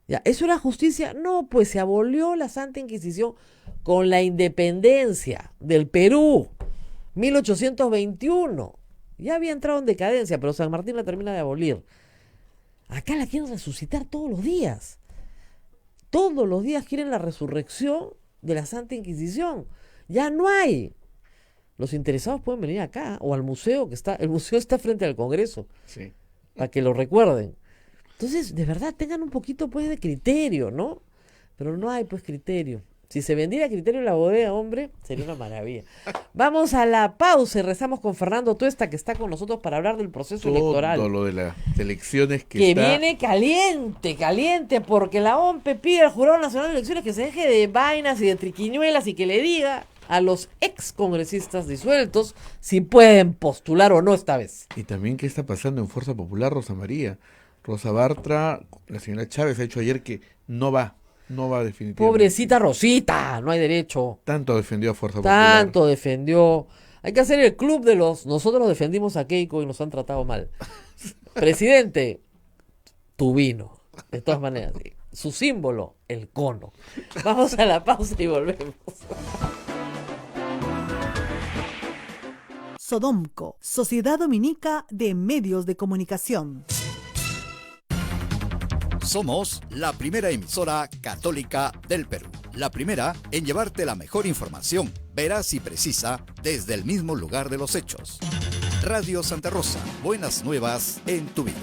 ¿Ya? ¿Eso era justicia? No, pues se abolió la Santa Inquisición con la independencia del Perú, 1821. Ya había entrado en decadencia, pero San Martín la termina de abolir. Acá la quieren resucitar todos los días. Todos los días quieren la resurrección de la Santa Inquisición. Ya no hay. Los interesados pueden venir acá o al museo, el museo está frente al Congreso, Sí. para que lo recuerden. Entonces, de verdad, tengan un poquito pues de criterio, ¿no? Pero no hay pues criterio. Si se vendiera criterio en la bodega, hombre, sería una maravilla. Vamos a la pausa y rezamos con Fernando Tuesta, que está con nosotros para hablar del proceso electoral. Todo lo de las elecciones que viene caliente, porque la OMP pide al Jurado Nacional de Elecciones que se deje de vainas y de triquiñuelas y que le diga a los ex congresistas disueltos si pueden postular o no esta vez. Y también qué está pasando en Fuerza Popular, Rosa María. Rosa Bartra, la señora Chávez ha dicho ayer que no va definitivamente. Pobrecita Rosita, no hay derecho. Tanto defendió a Fuerza Popular. Tanto defendió. Hay que hacer el club de los... Nosotros defendimos a Keiko y nos han tratado mal. Presidente, tu vino. De todas maneras, sí. Su símbolo, el cono. Vamos a la pausa y volvemos. Sodomco, Sociedad Dominica de Medios de Comunicación. Somos la primera emisora católica del Perú. La primera en llevarte la mejor información, veraz y precisa, desde el mismo lugar de los hechos. Radio Santa Rosa, buenas nuevas en tu vida.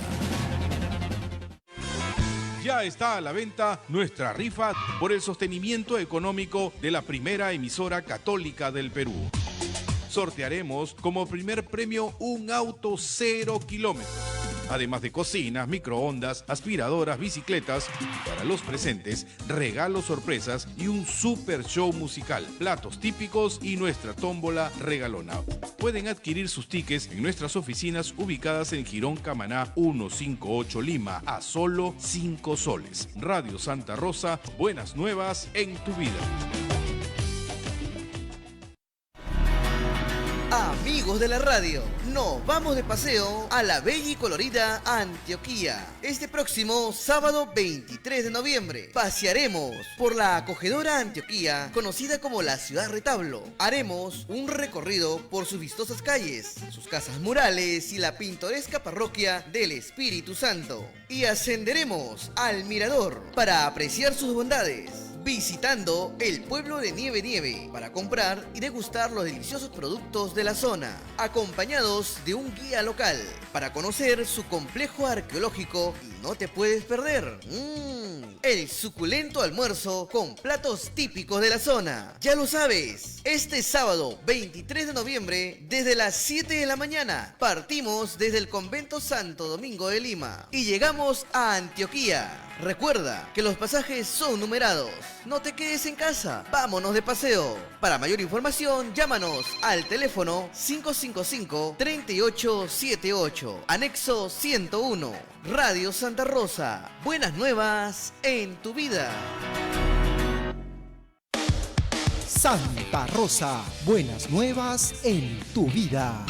Ya está a la venta nuestra rifa por el sostenimiento económico de la primera emisora católica del Perú. Sortearemos como primer premio un auto 0 kilómetros. Además de cocinas, microondas, aspiradoras, bicicletas. Y para los presentes, regalos sorpresas y un super show musical, platos típicos y nuestra tómbola regalona. Pueden adquirir sus tickets en nuestras oficinas ubicadas en Girón Camaná 158 Lima a solo 5 soles. Radio Santa Rosa, buenas nuevas en tu vida. Amigos de la radio, nos vamos de paseo a la bella y colorida Antioquía. Este próximo sábado 23 de noviembre pasearemos por la acogedora Antioquía, conocida como la Ciudad Retablo. Haremos un recorrido por sus vistosas calles, sus casas murales y la pintoresca parroquia del Espíritu Santo. Y ascenderemos al mirador para apreciar sus bondades, visitando el pueblo de Nieve para comprar y degustar los deliciosos productos de la zona, acompañados de un guía local para conocer su complejo arqueológico y no te puedes perder el suculento almuerzo con platos típicos de la zona. Ya lo sabes, este sábado 23 de noviembre desde las 7 de la mañana partimos desde el Convento Santo Domingo de Lima y llegamos a Antioquía. Recuerda que los pasajes son numerados. No te quedes en casa, vámonos de paseo. Para mayor información, llámanos al teléfono 555-3878, anexo 101. Radio Santa Rosa, buenas nuevas en tu vida. Santa Rosa, buenas nuevas en tu vida.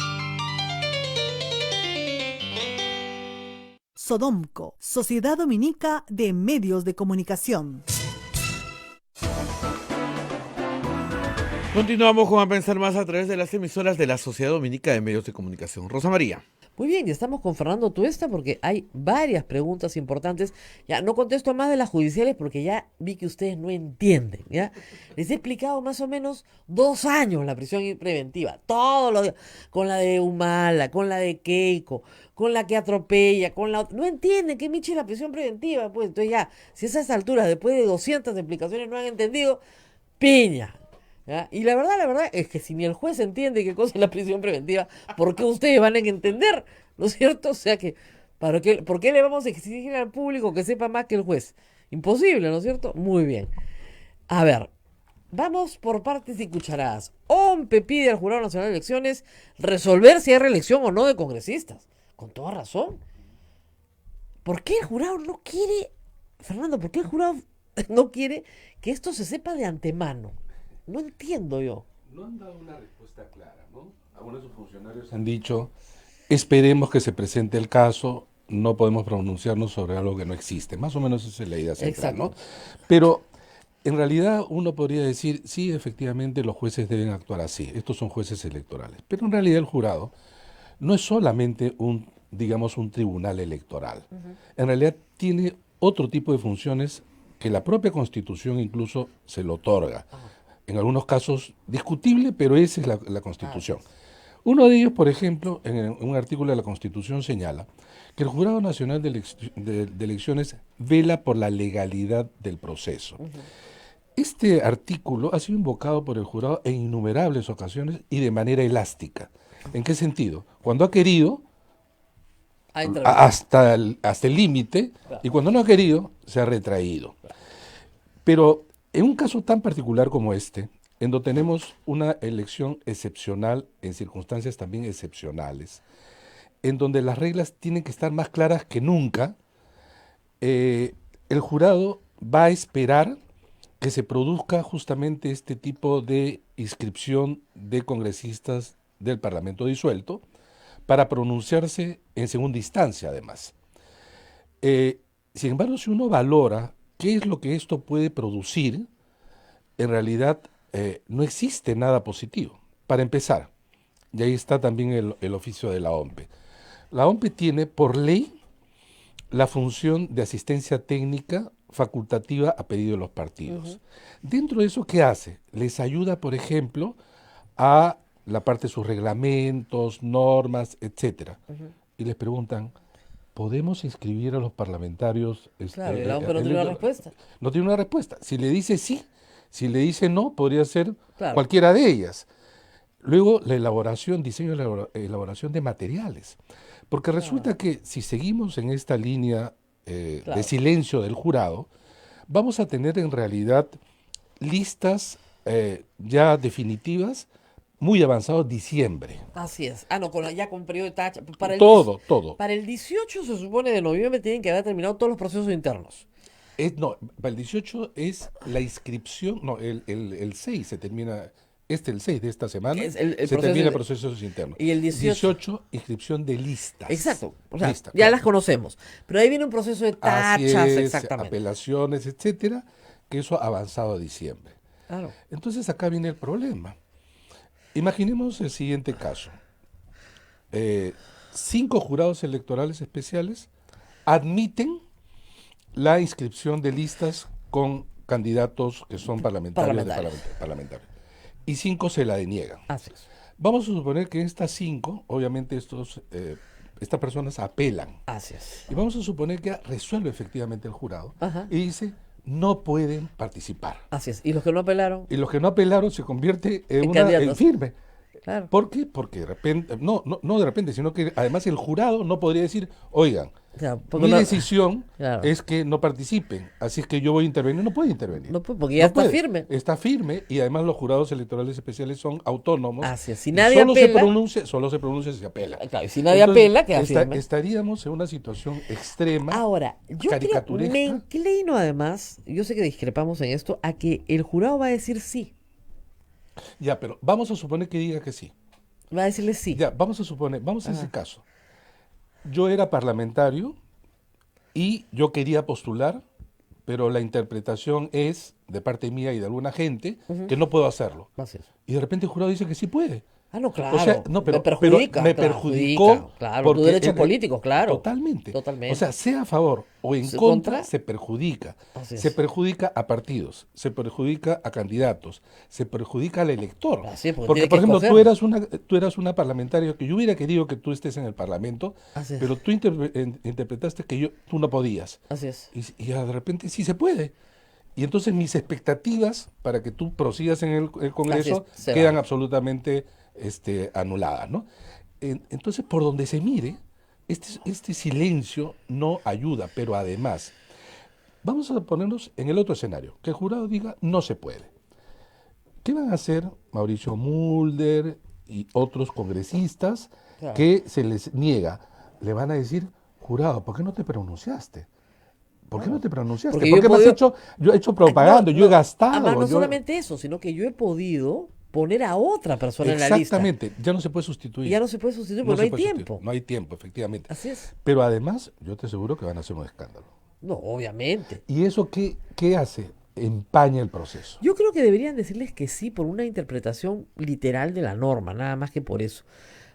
Sodomco, Sociedad Dominica de Medios de Comunicación. Continuamos con A Pensar Más a través de las emisoras de la Sociedad Dominica de Medios de Comunicación. Rosa María. Muy bien, y estamos con Fernando Tuesta porque hay varias preguntas importantes. Ya no contesto más de las judiciales porque ya vi que ustedes no entienden, ¿ya? Les he explicado más o menos 2 años la prisión preventiva, todos los días, con la de Humala, con la de Keiko, con la que atropella, con la... No entienden que miche la prisión preventiva, pues. Entonces ya, si a esas alturas, después de 200 explicaciones no han entendido, piña. ¿Ya? Y la verdad es que si ni el juez entiende qué cosa es la prisión preventiva, ¿por qué ustedes van a entender? ¿No es cierto? O sea que, ¿por qué le vamos a exigir al público que sepa más que el juez? Imposible, ¿no es cierto? Muy bien. A ver, vamos por partes y cucharadas. OMPE pide al Jurado Nacional de Elecciones resolver si hay reelección o no de congresistas. Con toda razón. ¿Por qué el jurado no quiere, Fernando, por qué el jurado no quiere que esto se sepa de antemano? No entiendo yo. No han dado una respuesta clara, ¿no? Algunos de sus funcionarios han dicho, esperemos que se presente el caso, no podemos pronunciarnos sobre algo que no existe. Más o menos esa es la idea central, ¿no? Pero en realidad uno podría decir, sí, efectivamente los jueces deben actuar así, estos son jueces electorales. Pero en realidad el jurado no es solamente un tribunal electoral. En realidad tiene otro tipo de funciones que la propia Constitución incluso se lo otorga. En algunos casos discutible, pero esa es la Constitución. Uno de ellos, por ejemplo, en un artículo de la Constitución señala que el Jurado Nacional de Elecciones vela por la legalidad del proceso. Este artículo ha sido invocado por el jurado en innumerables ocasiones y de manera elástica. ¿En qué sentido? Cuando ha querido, hasta el límite, y cuando no ha querido, se ha retraído. Pero en un caso tan particular como este, en donde tenemos una elección excepcional, en circunstancias también excepcionales, en donde las reglas tienen que estar más claras que nunca, el jurado va a esperar que se produzca justamente este tipo de inscripción de congresistas del Parlamento disuelto para pronunciarse en segunda instancia, además. Sin embargo, si uno valora qué es lo que esto puede producir, en realidad no existe nada positivo. Para empezar, y ahí está también el oficio de la OMPE. La OMPE tiene por ley la función de asistencia técnica facultativa a pedido de los partidos. Dentro de eso, ¿qué hace? Les ayuda, por ejemplo, a la parte de sus reglamentos, normas, etcétera. Y les preguntan, ¿podemos inscribir a los parlamentarios? Claro, la OMPE no tiene una respuesta. No tiene una respuesta. Si le dice sí, si le dice no, podría ser cualquiera de ellas. Luego, la elaboración, diseño de elaboración de materiales. Porque resulta que si seguimos en esta línea de silencio del jurado, vamos a tener en realidad listas ya definitivas muy avanzados diciembre. Así es. No, ya con periodo de tacha. Todo. Para el 18 se supone de noviembre tienen que haber terminado todos los procesos internos. No, para el 18 es la inscripción, el 6 se termina, el 6 de esta semana, se termina procesos internos. Y el 18, inscripción de listas. Exacto, o sea, ya las conocemos. Pero ahí viene un proceso de tachas, exactamente. Apelaciones, etcétera, que eso ha avanzado a diciembre. Claro. Entonces acá viene el problema. Imaginemos el siguiente caso. 5 jurados electorales especiales admiten la inscripción de listas con candidatos que son parlamentarios. Y 5 se la deniegan. Así es. Vamos a suponer que estas 5, obviamente estas personas apelan. Así es. Y vamos a suponer que resuelve efectivamente el jurado y dice, no pueden participar. Así es. ¿Y los que no apelaron? Y los que no apelaron se convierte en firme. Claro. ¿Por qué? Porque de repente, no de repente, sino que además el jurado no podría decir, oigan, mi decisión es que no participen, así es que yo voy a intervenir. No puede intervenir. No puede, porque ya está firme. Está firme y además los jurados electorales especiales son autónomos. Así es. Si nadie apela, solo se pronuncia si apela. Claro, y si nadie apela, queda firme. Estaríamos en una situación extrema. Ahora, yo me inclino además, yo sé que discrepamos en esto, a que el jurado va a decir sí. Ya, pero vamos a suponer que diga que sí. Va a decirle sí. Ya, vamos a ese caso. Yo era parlamentario y yo quería postular, pero la interpretación es, de parte mía y de alguna gente, que no puedo hacerlo. Así es. Y de repente el jurado dice que sí puede. No, claro. O sea, me perjudicó. Claro, tu derecho político, claro. Totalmente. O sea, sea a favor o en contra, se perjudica. Se perjudica a partidos, se perjudica a candidatos, se perjudica al elector. Porque por ejemplo, tú eras una parlamentaria que yo hubiera querido que tú estés en el Parlamento, pero tú interpretaste que tú no podías. Así es. Y de repente sí se puede. Y entonces mis expectativas para que tú prosigas en el Congreso quedan absolutamente anuladas, ¿no? Entonces, por donde se mire, este silencio no ayuda, pero además, vamos a ponernos en el otro escenario, que el jurado diga no se puede. ¿Qué van a hacer Mauricio Mulder y otros congresistas Claro. que se les niega? Le van a decir, jurado, ¿por qué no te pronunciaste? ¿Por qué no te pronunciaste? Porque ¿Por qué yo he me has podido- hecho? Yo he hecho propaganda, yo he gastado. Además, no yo- solamente eso, sino que yo he podido poner a otra persona en la lista. Exactamente, ya no se puede sustituir. Ya no se puede sustituir porque no se hay puede tiempo. sustituir, no hay tiempo, efectivamente. Así es. Pero además, yo te aseguro que van a hacer un escándalo. No, obviamente. ¿Y eso qué hace? Empaña el proceso. Yo creo que deberían decirles que sí por una interpretación literal de la norma, nada más que por eso.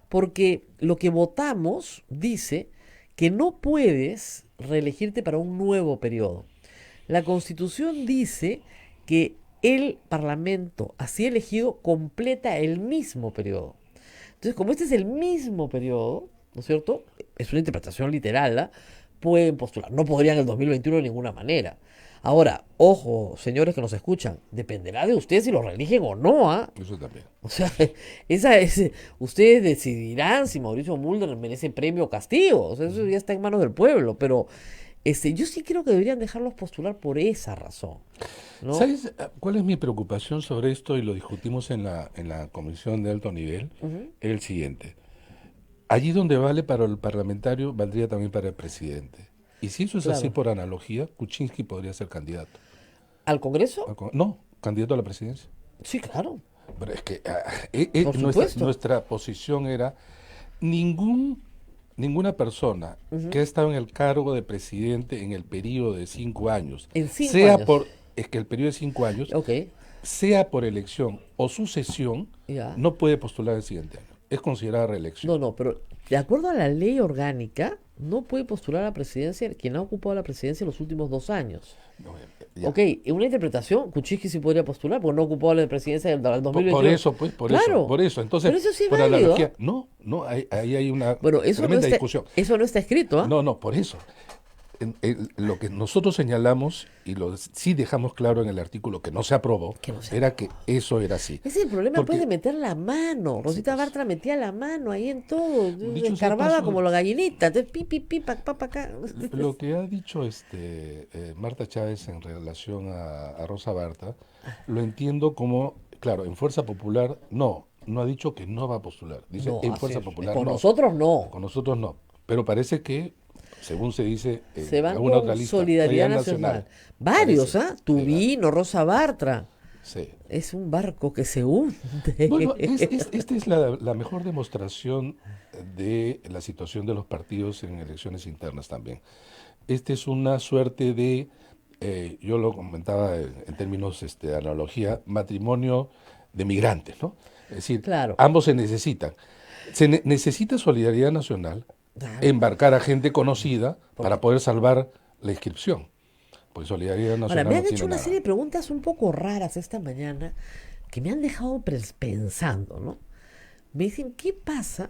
Porque lo que votamos dice que no puedes reelegirte para un nuevo periodo. La Constitución dice que el Parlamento, así elegido, completa el mismo periodo. Entonces, como este es el mismo periodo, ¿no es cierto? Es una interpretación literal, ¿ah? Pueden postular. No podrían en el 2021 de ninguna manera. Ahora, ojo, señores que nos escuchan, dependerá de ustedes si lo reeligen o no, ¿ah? Eso también. O sea, ustedes decidirán si Mauricio Mulder merece premio o castigo. O sea, eso ya está en manos del pueblo. Pero yo sí creo que deberían dejarlos postular por esa razón, ¿no? ¿Sabes cuál es mi preocupación sobre esto? Y lo discutimos en la comisión de alto nivel. Ujú. El siguiente. Allí donde vale para el parlamentario, valdría también para el presidente. Y si eso es así Claro. por analogía, Kuczynski podría ser candidato. ¿Al Congreso? No, candidato a la presidencia. Sí, claro. Pero es que Por supuesto. nuestra posición era ninguna persona Ujú. que ha estado en el cargo de presidente en el periodo de 5 años, En 5 sea años. es que el periodo de 5 años, Ok. sea por elección o sucesión, Ya. no puede postular el siguiente año. Es considerada reelección. No, pero de acuerdo a la ley orgánica, no puede postular a la presidencia quien ha ocupado la presidencia en los últimos 2 años. Ya. Ok, en una interpretación, Kuczynski sí podría postular porque no ocupó la presidencia del 2021. Por eso, pues, Claro. por eso. Entonces, Pero eso sí es por válido, analogía, no, ahí hay una Bueno, eso no, tremenda está, discusión. eso no está escrito, ¿ah? No, por eso. Lo que nosotros señalamos y sí dejamos claro en el artículo que no se aprobó, era que eso era así. Ese es el problema, Porque- puede meter la mano. Rosita Bartra metía la mano ahí en todo, Dicho sea escarbaba paso- como la gallinita. Entonces, pi, pa, acá. Lo que ha dicho Marta Chávez en relación a Rosa Bartra, lo entiendo como, claro, en Fuerza Popular no ha dicho que no va a postular. Dice No, en así Fuerza es. Popular Con no. nosotros no. Con nosotros no. Pero parece que, según se dice Se en van alguna con otra lista, Solidaridad Nacional. Varios, Parece. ¿ah? Tubino, Rosa Bartra. Sí. Es un barco que se hunde. Bueno, esta es la mejor demostración de la situación de los partidos en elecciones internas también. Esta es una suerte de, yo lo comentaba en términos de analogía, matrimonio de migrantes, ¿no? Es decir, Claro. ambos se necesitan. Necesita solidaridad nacional, embarcar a gente conocida para poder salvar la inscripción. Pues solidaridad Ahora, nacional me han no hecho tiene una nada. serie de preguntas un poco raras esta mañana que me han dejado pensando, ¿no? Me dicen, ¿qué pasa?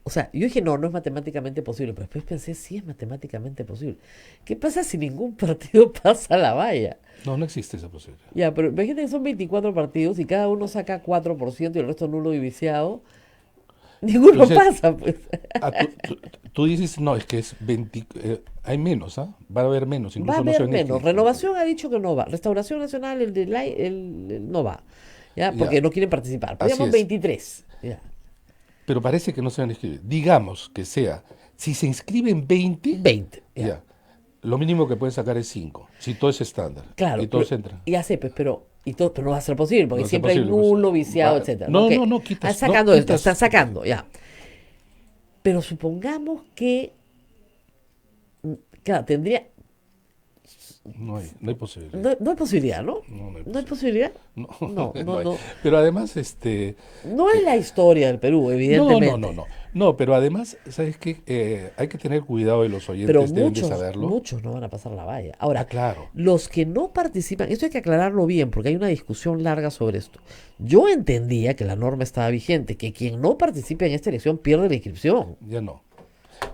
O sea, yo dije, no es matemáticamente posible, pero después pensé, sí es matemáticamente posible. ¿Qué pasa si ningún partido pasa la valla? No existe esa posibilidad. Ya, pero imagínate que son 24 partidos y cada uno saca 4% y el resto nulo y viciado. Ninguno Entonces, pasa, pues. Tú dices, no, es que es 20, hay menos, ¿ah? Va a haber menos. Va a Incluso no haber se ven menos. escritos. Renovación ha dicho que no va. Restauración Nacional, el no va. ¿Ya? Porque Ya. no quieren participar. Así Podríamos es. 23. Ya. Pero parece que no se van a inscribir. Digamos que sea, si se inscriben 20, ya. Lo mínimo que pueden sacar es 5, si todo es estándar. Claro. Y todos pero- entran. Ya sé, pues, pero no va a ser posible, porque No va a ser siempre hay posible, pues. nulo, viciado, Va- etcétera. no, Ok. no, quitas- Están sacando no, esto, quitas- están sacando, ya. Pero supongamos que, claro, tendría, No hay posibilidad. no hay posibilidad, ¿no? No hay posibilidad. No, No, no, hay. no. Pero además, No es la historia del Perú, evidentemente. No, pero además, ¿sabes qué? Hay que tener cuidado y los oyentes Pero deben de saberlo. muchos no van a pasar la valla. Ahora, claro. los que no participan, esto hay que aclararlo bien porque hay una discusión larga sobre esto. Yo entendía que la norma estaba vigente, que quien no participe en esta elección pierde la inscripción. Ya no.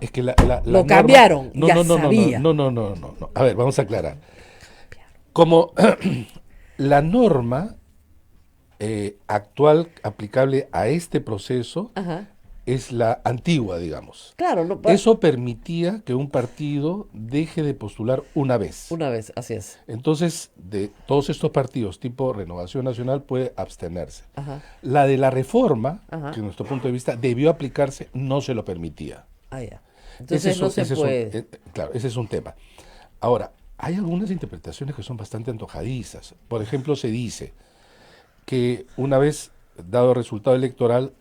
Es que la Lo norma- cambiaron, no, ya no, no, no, sabía. no. A ver, vamos a aclarar. Como la norma actual aplicable a este proceso Ajá. es la antigua, digamos. Claro, no, eso permitía que un partido deje de postular una vez. Una vez, así es. Entonces, de todos estos partidos tipo Renovación Nacional puede abstenerse. Ajá. La de la reforma, Ajá. que en nuestro punto de vista debió aplicarse, no se lo permitía. Ah, ya. Entonces no se puede. Claro, ese es un tema. Ahora, hay algunas interpretaciones que son bastante antojadizas. Por ejemplo, se dice que una vez dado el resultado electoral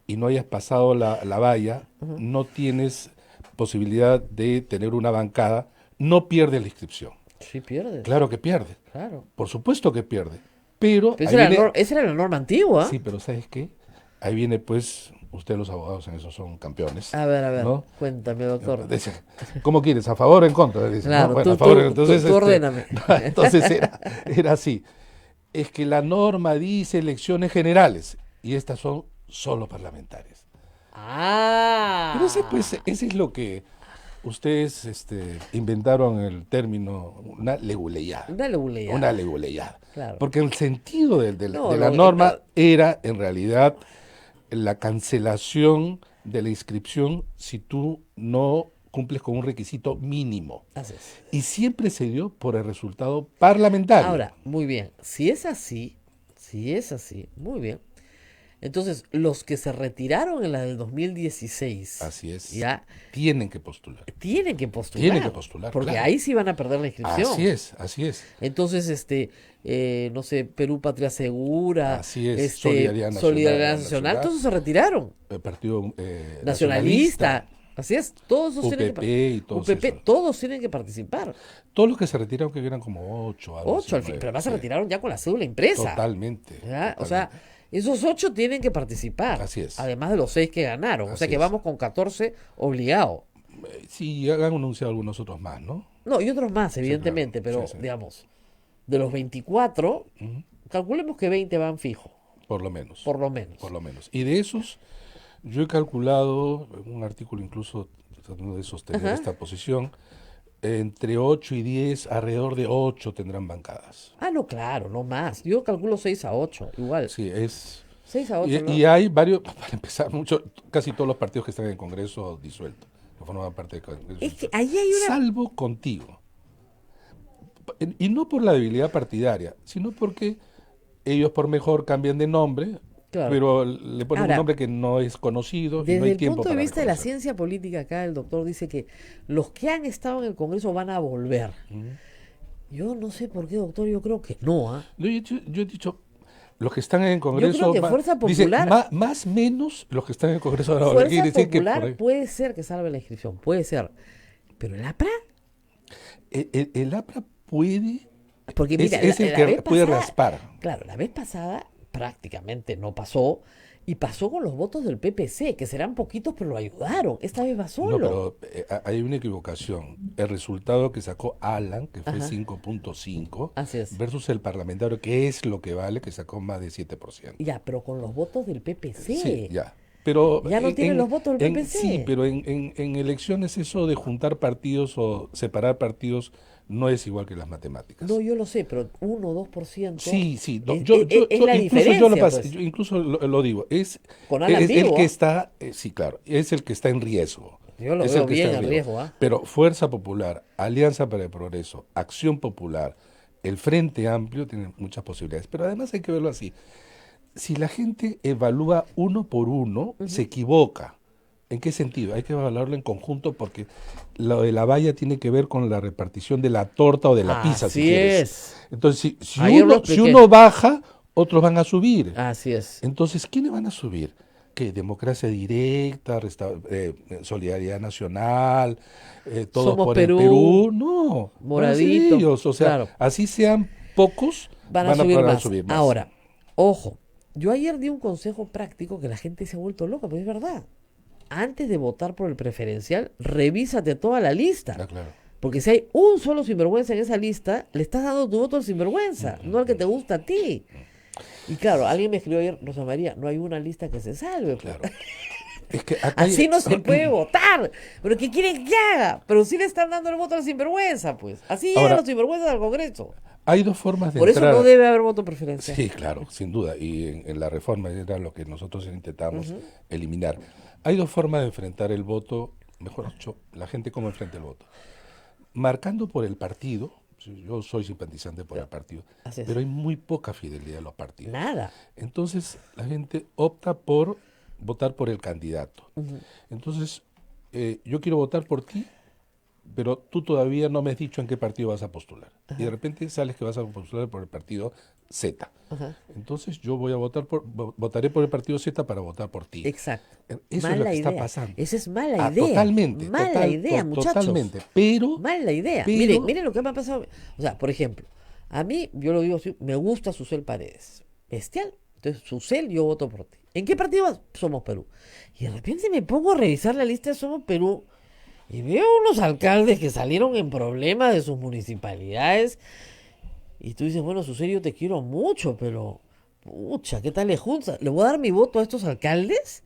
y no hayas pasado la valla, no tienes posibilidad de tener una bancada, no pierdes la inscripción. Sí, pierdes. Claro que pierde. Claro. Por supuesto que pierde. Pero esa era la norma antigua. Sí, pero ¿sabes qué? Ahí viene, pues, ustedes los abogados en eso son campeones. A ver, ¿no? Cuéntame, doctor. ¿Cómo quieres? ¿A favor o en contra? Dicen, claro, ¿no? Bueno, tú, a favor. Entonces, tú ordéname. Entonces era así. Es que la norma dice elecciones generales y estas son solo parlamentarias. Ah. Pero ese es lo que ustedes inventaron el término una leguleyada. Una leguleyada. Claro. Porque el sentido de la norma era en realidad la cancelación de la inscripción si tú no cumples con un requisito mínimo. Así es. Y siempre se dio por el resultado parlamentario. Ahora, muy bien, si es así, muy bien. Entonces, los que se retiraron en la del 2016. Así es. Ya. Tienen que postular. Porque claro. Ahí sí van a perder la inscripción. Así es. Entonces, no sé, Perú Patria Segura. Así es. Solidaridad Nacional. Todos se retiraron. El Partido Nacionalista. Así es. Todos UPP tienen que y todos todos tienen que participar. Todos los que se retiraron, que eran como 8. 8 al fin. Pero además se retiraron ya con la cédula impresa. Totalmente. O sea, esos 8 tienen que participar. Así es. Además de los 6 que ganaron. O sea que vamos con 14 obligados. Sí, han anunciado algunos otros más, ¿no? No, y otros más, evidentemente. Sí, claro. Pero, digamos, de los 24, calculemos que 20 van fijo. Por lo menos. Por lo menos. Y de esos, yo he calculado, en un artículo incluso tratando de sostener esta posición, entre 8 y 10, alrededor de 8 tendrán bancadas. Ah, no, claro, no más. Yo calculo 6 a 8, igual. Sí, es... 6 a 8, y hay varios, para empezar, casi todos los partidos que están en el Congreso disueltos, que forman parte del Congreso. Es que ahí hay una... Salvo contigo. Y no por la debilidad partidaria, sino porque ellos por mejor cambian de nombre, claro, pero le ponen un nombre que no es conocido y no hay tiempo para reconocer. Desde el punto de vista de la ciencia política, acá el doctor dice que los que han estado en el Congreso van a volver. Yo no sé por qué, doctor, yo creo que no. Yo he dicho, los que están en el Congreso... Yo creo que Fuerza Popular... Dice, más menos los que están en el Congreso van a volver. Fuerza Popular puede ser que salve la inscripción, puede ser. Pero el APRA... El APRA puede... Porque mira, es el que puede raspar. Claro, la vez pasada prácticamente no pasó, y pasó con los votos del PPC, que serán poquitos, pero lo ayudaron. Esta vez va solo. No, pero hay una equivocación. El resultado que sacó Alan, que fue 5.5, versus el parlamentario, que es lo que vale, que sacó más de 7%. Ya, pero con los votos del PPC. Sí, ya. Pero ya no tienen los votos del PPC. Sí, pero en elecciones eso de juntar partidos o separar partidos no es igual que las matemáticas. No, yo lo sé, pero 1 o 2%. Sí. No, es la diferencia. Yo incluso lo digo. Es el que está, sí, claro, es el que está en riesgo. Yo lo veo bien en riesgo. Pero Fuerza Popular, Alianza para el Progreso, Acción Popular, el Frente Amplio tienen muchas posibilidades. Pero además hay que verlo así. Si la gente evalúa uno por uno, se equivoca. ¿En qué sentido? Hay que evaluarlo en conjunto porque lo de la valla tiene que ver con la repartición de la torta o de la pizza, si quieres. Entonces, si uno baja, otros van a subir. Así es. Entonces, ¿quiénes van a subir? ¿Qué? Democracia directa, solidaridad nacional, todos Somos por Perú, el Perú. No, moradito. Ellos. O sea, claro, así sean pocos, van a subir más. Ahora, ojo, yo ayer di un consejo práctico que la gente se ha vuelto loca, pero es verdad. Antes de votar por el preferencial, revísate toda la lista. Claro. Porque si hay un solo sinvergüenza en esa lista, le estás dando tu voto al sinvergüenza, no al que te gusta a ti. Y claro, alguien me escribió ayer, Rosa María, no hay una lista que se salve. Claro. Es que así no se puede votar. ¿Pero qué quieren que haga? Pero sí le están dando el voto al sinvergüenza, pues. Así llegan los sinvergüenzas al Congreso. Hay dos formas de Por entrar. eso no debe haber voto preferencial. Sí, claro, sin duda. Y en la reforma era lo que nosotros intentamos eliminar. Hay dos formas de enfrentar el voto, mejor dicho, la gente cómo enfrenta el voto. Marcando por el partido, yo soy simpatizante por el partido, pero hay muy poca fidelidad a los partidos. Nada. Entonces la gente opta por votar por el candidato. Entonces, yo quiero votar por ti, pero tú todavía no me has dicho en qué partido vas a postular. Y de repente sales que vas a postular por el partido Z. Entonces yo votaré por el partido Z para votar por ti. Exacto. Eso mala es lo que idea. está pasando. Esa es mala idea. Totalmente. Mala idea, muchachos. Totalmente. Pero... Mala idea. Pero, miren lo que me ha pasado. O sea, por ejemplo, a mí, yo lo digo así, me gusta Susel Paredes. Bestial. Entonces, Susel, yo voto por ti. ¿En qué partido vas? Somos Perú. Y de repente me pongo a revisar la lista de Somos Perú y veo unos alcaldes que salieron en problemas de sus municipalidades. Y tú dices, bueno, Susel, yo te quiero mucho, pero... Pucha, ¿qué tal le junta? ¿Le voy a dar mi voto a estos alcaldes?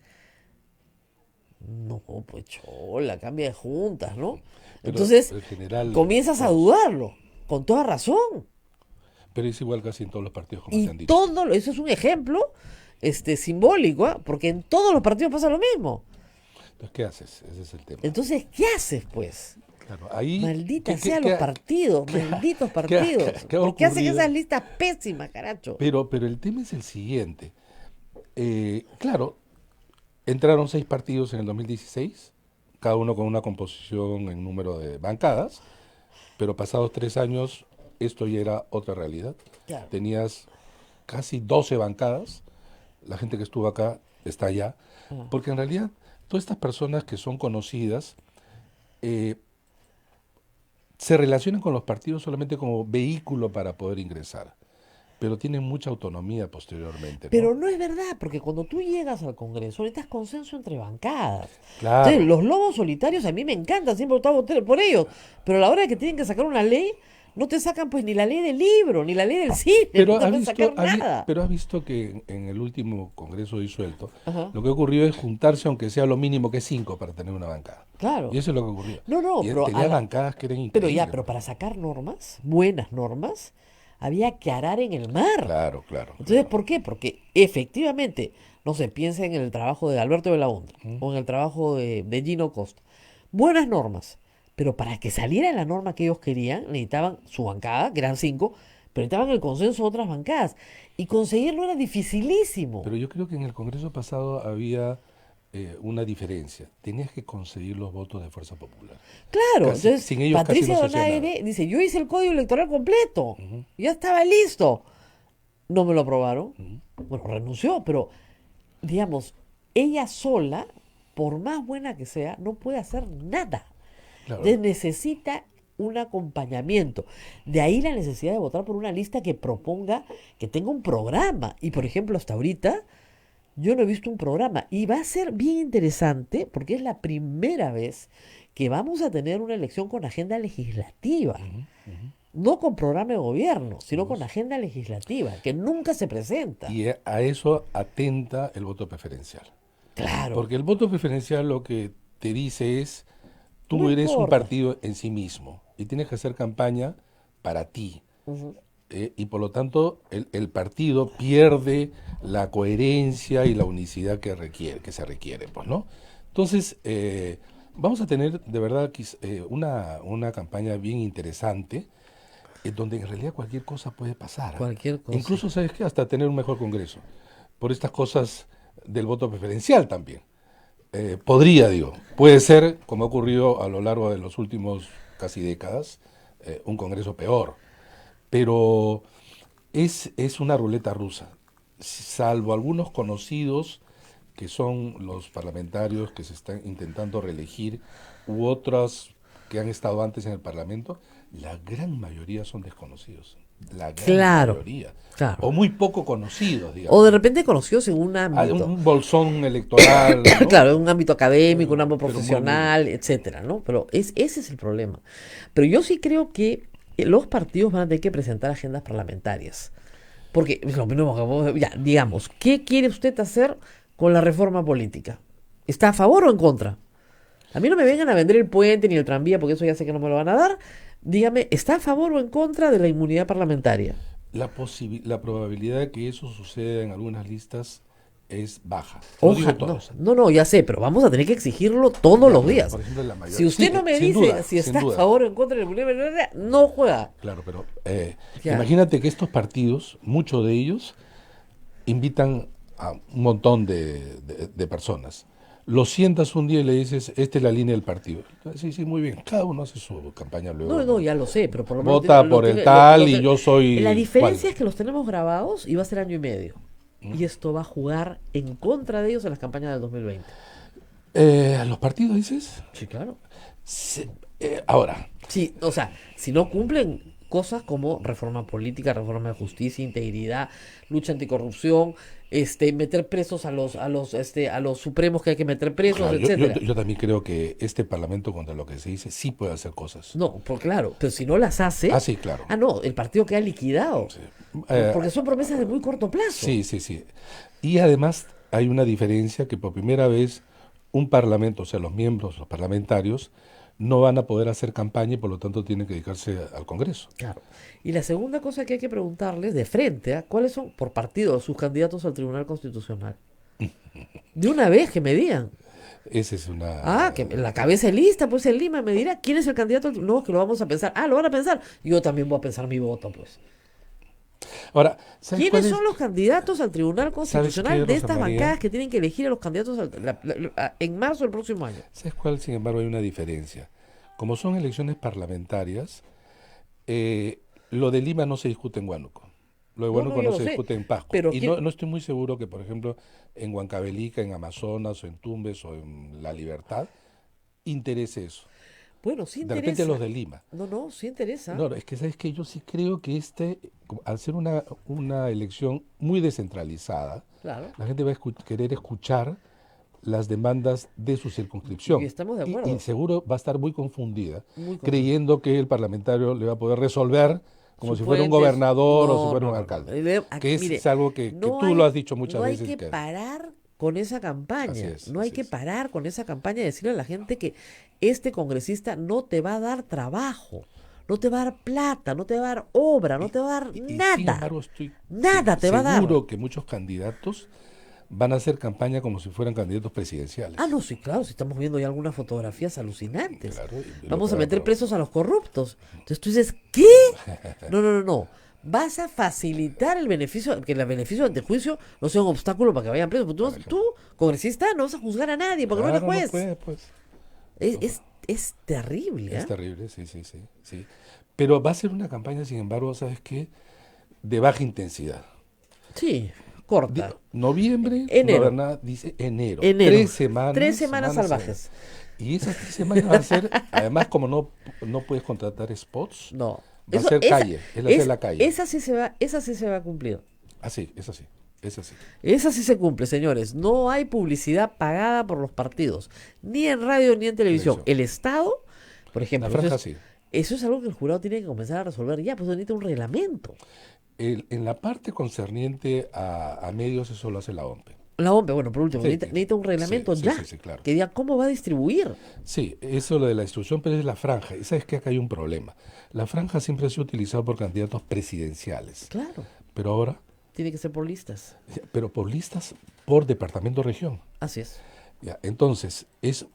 No, pues chola, cambia de juntas, ¿no? Pero entonces, general, comienzas a dudarlo, con toda razón. Pero es igual casi en todos los partidos, como Y se han dicho. eso es un ejemplo simbólico, ¿eh? Porque en todos los partidos pasa lo mismo. Entonces, ¿qué haces? Ese es el tema. Entonces, ¿qué haces, pues? Claro, ahí, Maldita sea los partidos, malditos partidos. ¿Por qué hacen esas listas pésimas, caracho? Pero el tema es el siguiente. Claro, entraron 6 partidos en el 2016, cada uno con una composición en número de bancadas, pero pasados 3 años esto ya era otra realidad. Claro. Tenías casi 12 bancadas, la gente que estuvo acá está allá, porque en realidad todas estas personas que son conocidas se relacionan con los partidos solamente como vehículo para poder ingresar, pero tienen mucha autonomía posteriormente, ¿no? Pero no es verdad, porque cuando tú llegas al Congreso necesitas consenso entre bancadas. Claro. Entonces, los lobos solitarios a mí me encantan, siempre he votado por ellos, pero a la hora de que tienen que sacar una ley, no te sacan pues ni la ley del libro, ni la ley del cine, Pero no te pueden sacar nada. Pero has visto que en el último Congreso disuelto, lo que ocurrió es juntarse, aunque sea lo mínimo que 5 para tener una bancada. Claro. Y eso es lo que ocurrió. No, y pero tenía bancadas que eran increíbles. Pero para sacar normas, buenas normas, había que arar en el mar. Claro. Entonces, ¿por qué? Porque efectivamente, no se piensa en el trabajo de Alberto Belaúnde o en el trabajo de Gino Costa. Buenas normas. Pero para que saliera la norma que ellos querían, necesitaban su bancada, que eran 5, pero necesitaban el consenso de otras bancadas. Y conseguirlo era dificilísimo. Pero yo creo que en el Congreso pasado había una diferencia. Tenías que conseguir los votos de Fuerza Popular. Claro, Casi, entonces sin ellos Patricia casi no se hacía Donaire dice, yo hice el código electoral completo, ya estaba listo. No me lo aprobaron. Bueno, renunció, pero digamos, ella sola, por más buena que sea, no puede hacer nada. Claro. Entonces necesita un acompañamiento. De ahí la necesidad de votar por una lista que proponga, que tenga un programa. Y por ejemplo, hasta ahorita yo no he visto un programa. Y va a ser bien interesante porque es la primera vez que vamos a tener una elección con agenda legislativa. No con programa de gobierno, sino con agenda legislativa, que nunca se presenta. Y a eso atenta el voto preferencial. Claro. Porque el voto preferencial lo que te dice es, tú No eres un importa. partido en sí mismo y tienes que hacer campaña para ti. Y por lo tanto el partido pierde la coherencia y la unicidad que se requiere, pues, ¿no? Entonces, vamos a tener de verdad una campaña bien interesante, donde en realidad cualquier cosa puede pasar. Cualquier cosa. Incluso, ¿sabes qué? Hasta tener un mejor Congreso. Por estas cosas del voto preferencial también. Puede ser, como ha ocurrido a lo largo de los últimos casi décadas, un Congreso peor. Pero es una ruleta rusa, salvo algunos conocidos que son los parlamentarios que se están intentando reelegir u otros que han estado antes en el Parlamento, la gran mayoría son desconocidos. La gran mayoría. Claro. O muy poco conocidos, digamos. O de repente conocidos en un ámbito. Un bolsón electoral. ¿no? Claro, en un ámbito académico, un ámbito profesional, etcétera, ¿no? Pero ese es el problema. Pero yo sí creo que los partidos van a tener que presentar agendas parlamentarias. Porque, ya, digamos, ¿qué quiere usted hacer con la reforma política? ¿Está a favor o en contra? A mí no me vengan a vender el puente ni el tranvía, porque eso ya sé que no me lo van a dar. dígame, ¿está a favor o en contra de la inmunidad parlamentaria? La probabilidad de que eso suceda en algunas listas es baja. No, ya sé, pero vamos a tener que exigirlo todos los días. Por ejemplo, la mayoría. Si usted no me dice si está a favor o en contra de la inmunidad parlamentaria, no juega. Claro, pero imagínate que estos partidos, muchos de ellos, invitan a un montón de personas. Lo sientas un día y le dices, esta es la línea del partido. Sí, muy bien. Cada uno hace su campaña luego. No, ya lo sé, pero por lo menos... Vota por el tal y yo soy... La diferencia es que los tenemos grabados y va a ser año y medio. Y esto va a jugar en contra de ellos en las campañas del 2020. ¿Los partidos dices? Sí, claro. Ahora. Sí, o sea, si no cumplen cosas como reforma política, reforma de justicia, integridad, lucha anticorrupción, meter presos a los supremos que hay que meter presos, claro, etcétera. Yo también creo que este parlamento, contra lo que se dice, sí puede hacer cosas. No, claro, pero si no las hace... Ah, sí, claro. No, el partido queda liquidado. Sí. Porque son promesas de muy corto plazo. Sí. Y además hay una diferencia que por primera vez un parlamento, o sea, los parlamentarios, no van a poder hacer campaña y por lo tanto tienen que dedicarse al Congreso. Claro. Y la segunda cosa que hay que preguntarles de frente, ¿cuáles son por partido sus candidatos al Tribunal Constitucional? De una vez que me digan. Esa es una... que la cabeza es lista, pues en Lima me dirá quién es el candidato. No, que lo vamos a pensar. Lo van a pensar. Yo también voy a pensar mi voto, pues. Ahora, ¿quiénes son los candidatos al Tribunal Constitucional de estas bancadas que tienen que elegir a los candidatos en marzo del próximo año? ¿Sabes cuál? Sin embargo, hay una diferencia. Como son elecciones parlamentarias, lo de Lima no se discute en Huánuco. Lo de Huánuco no se discute en Pasco. Y no estoy muy seguro que, por ejemplo, en Huancavelica, en Amazonas, o en Tumbes, o en La Libertad, interese eso. Bueno, sí interesa. De repente los de Lima. No, sí interesa. No, es que sabes que yo sí creo que al ser una elección muy descentralizada, claro, la gente va a querer escuchar las demandas de su circunscripción. Y estamos de acuerdo. Y seguro va a estar muy confundida, creyendo que el parlamentario le va a poder resolver como si fuera un gobernador o si fuera un alcalde. Es algo que tú lo has dicho muchas veces. No hay que parar con esa campaña. No hay que parar con esa campaña y decirle a la gente que este congresista no te va a dar trabajo, no te va a dar plata, no te va a dar obra, no te va a dar nada. Sin embargo, nada te va a dar. Seguro que muchos candidatos van a hacer campaña como si fueran candidatos presidenciales. No, sí, claro, si estamos viendo ya algunas fotografías alucinantes. Claro, vamos a meter presos a los corruptos. Entonces tú dices, ¿qué? No. Vas a facilitar el beneficio, que el beneficio de antejuicio no sea un obstáculo para que vayan presos. Porque tú, congresista, no vas a juzgar a nadie porque no eres juez. No puede, pues. Es terrible. Es terrible, sí. Pero va a ser una campaña, sin embargo, ¿sabes qué? De baja intensidad. Sí, corta. Noviembre, enero. Dice enero. 3 semanas. 3 semanas salvajes. Y esas 3 semanas van a ser, además, como no puedes contratar spots. No. Va a ser calle, es la calle. Esa sí se va a cumplir. Sí, esa sí. Esa sí se cumple, señores. No hay publicidad pagada por los partidos, ni en radio ni en televisión. El Estado, por ejemplo, la franja, sí. Eso es algo que el jurado tiene que comenzar a resolver ya, pues necesita un reglamento. En la parte concerniente a medios, eso lo hace la OMP. La OMP, bueno, por último, necesita un reglamento ya, claro, que diga cómo va a distribuir. Sí, eso lo de la distribución, pero es la franja. Y sabes que acá hay un problema. La franja siempre ha sido utilizada por candidatos presidenciales. Claro. Pero ahora... Tiene que ser por listas. Pero por listas por departamento o región. Así es. Entonces, es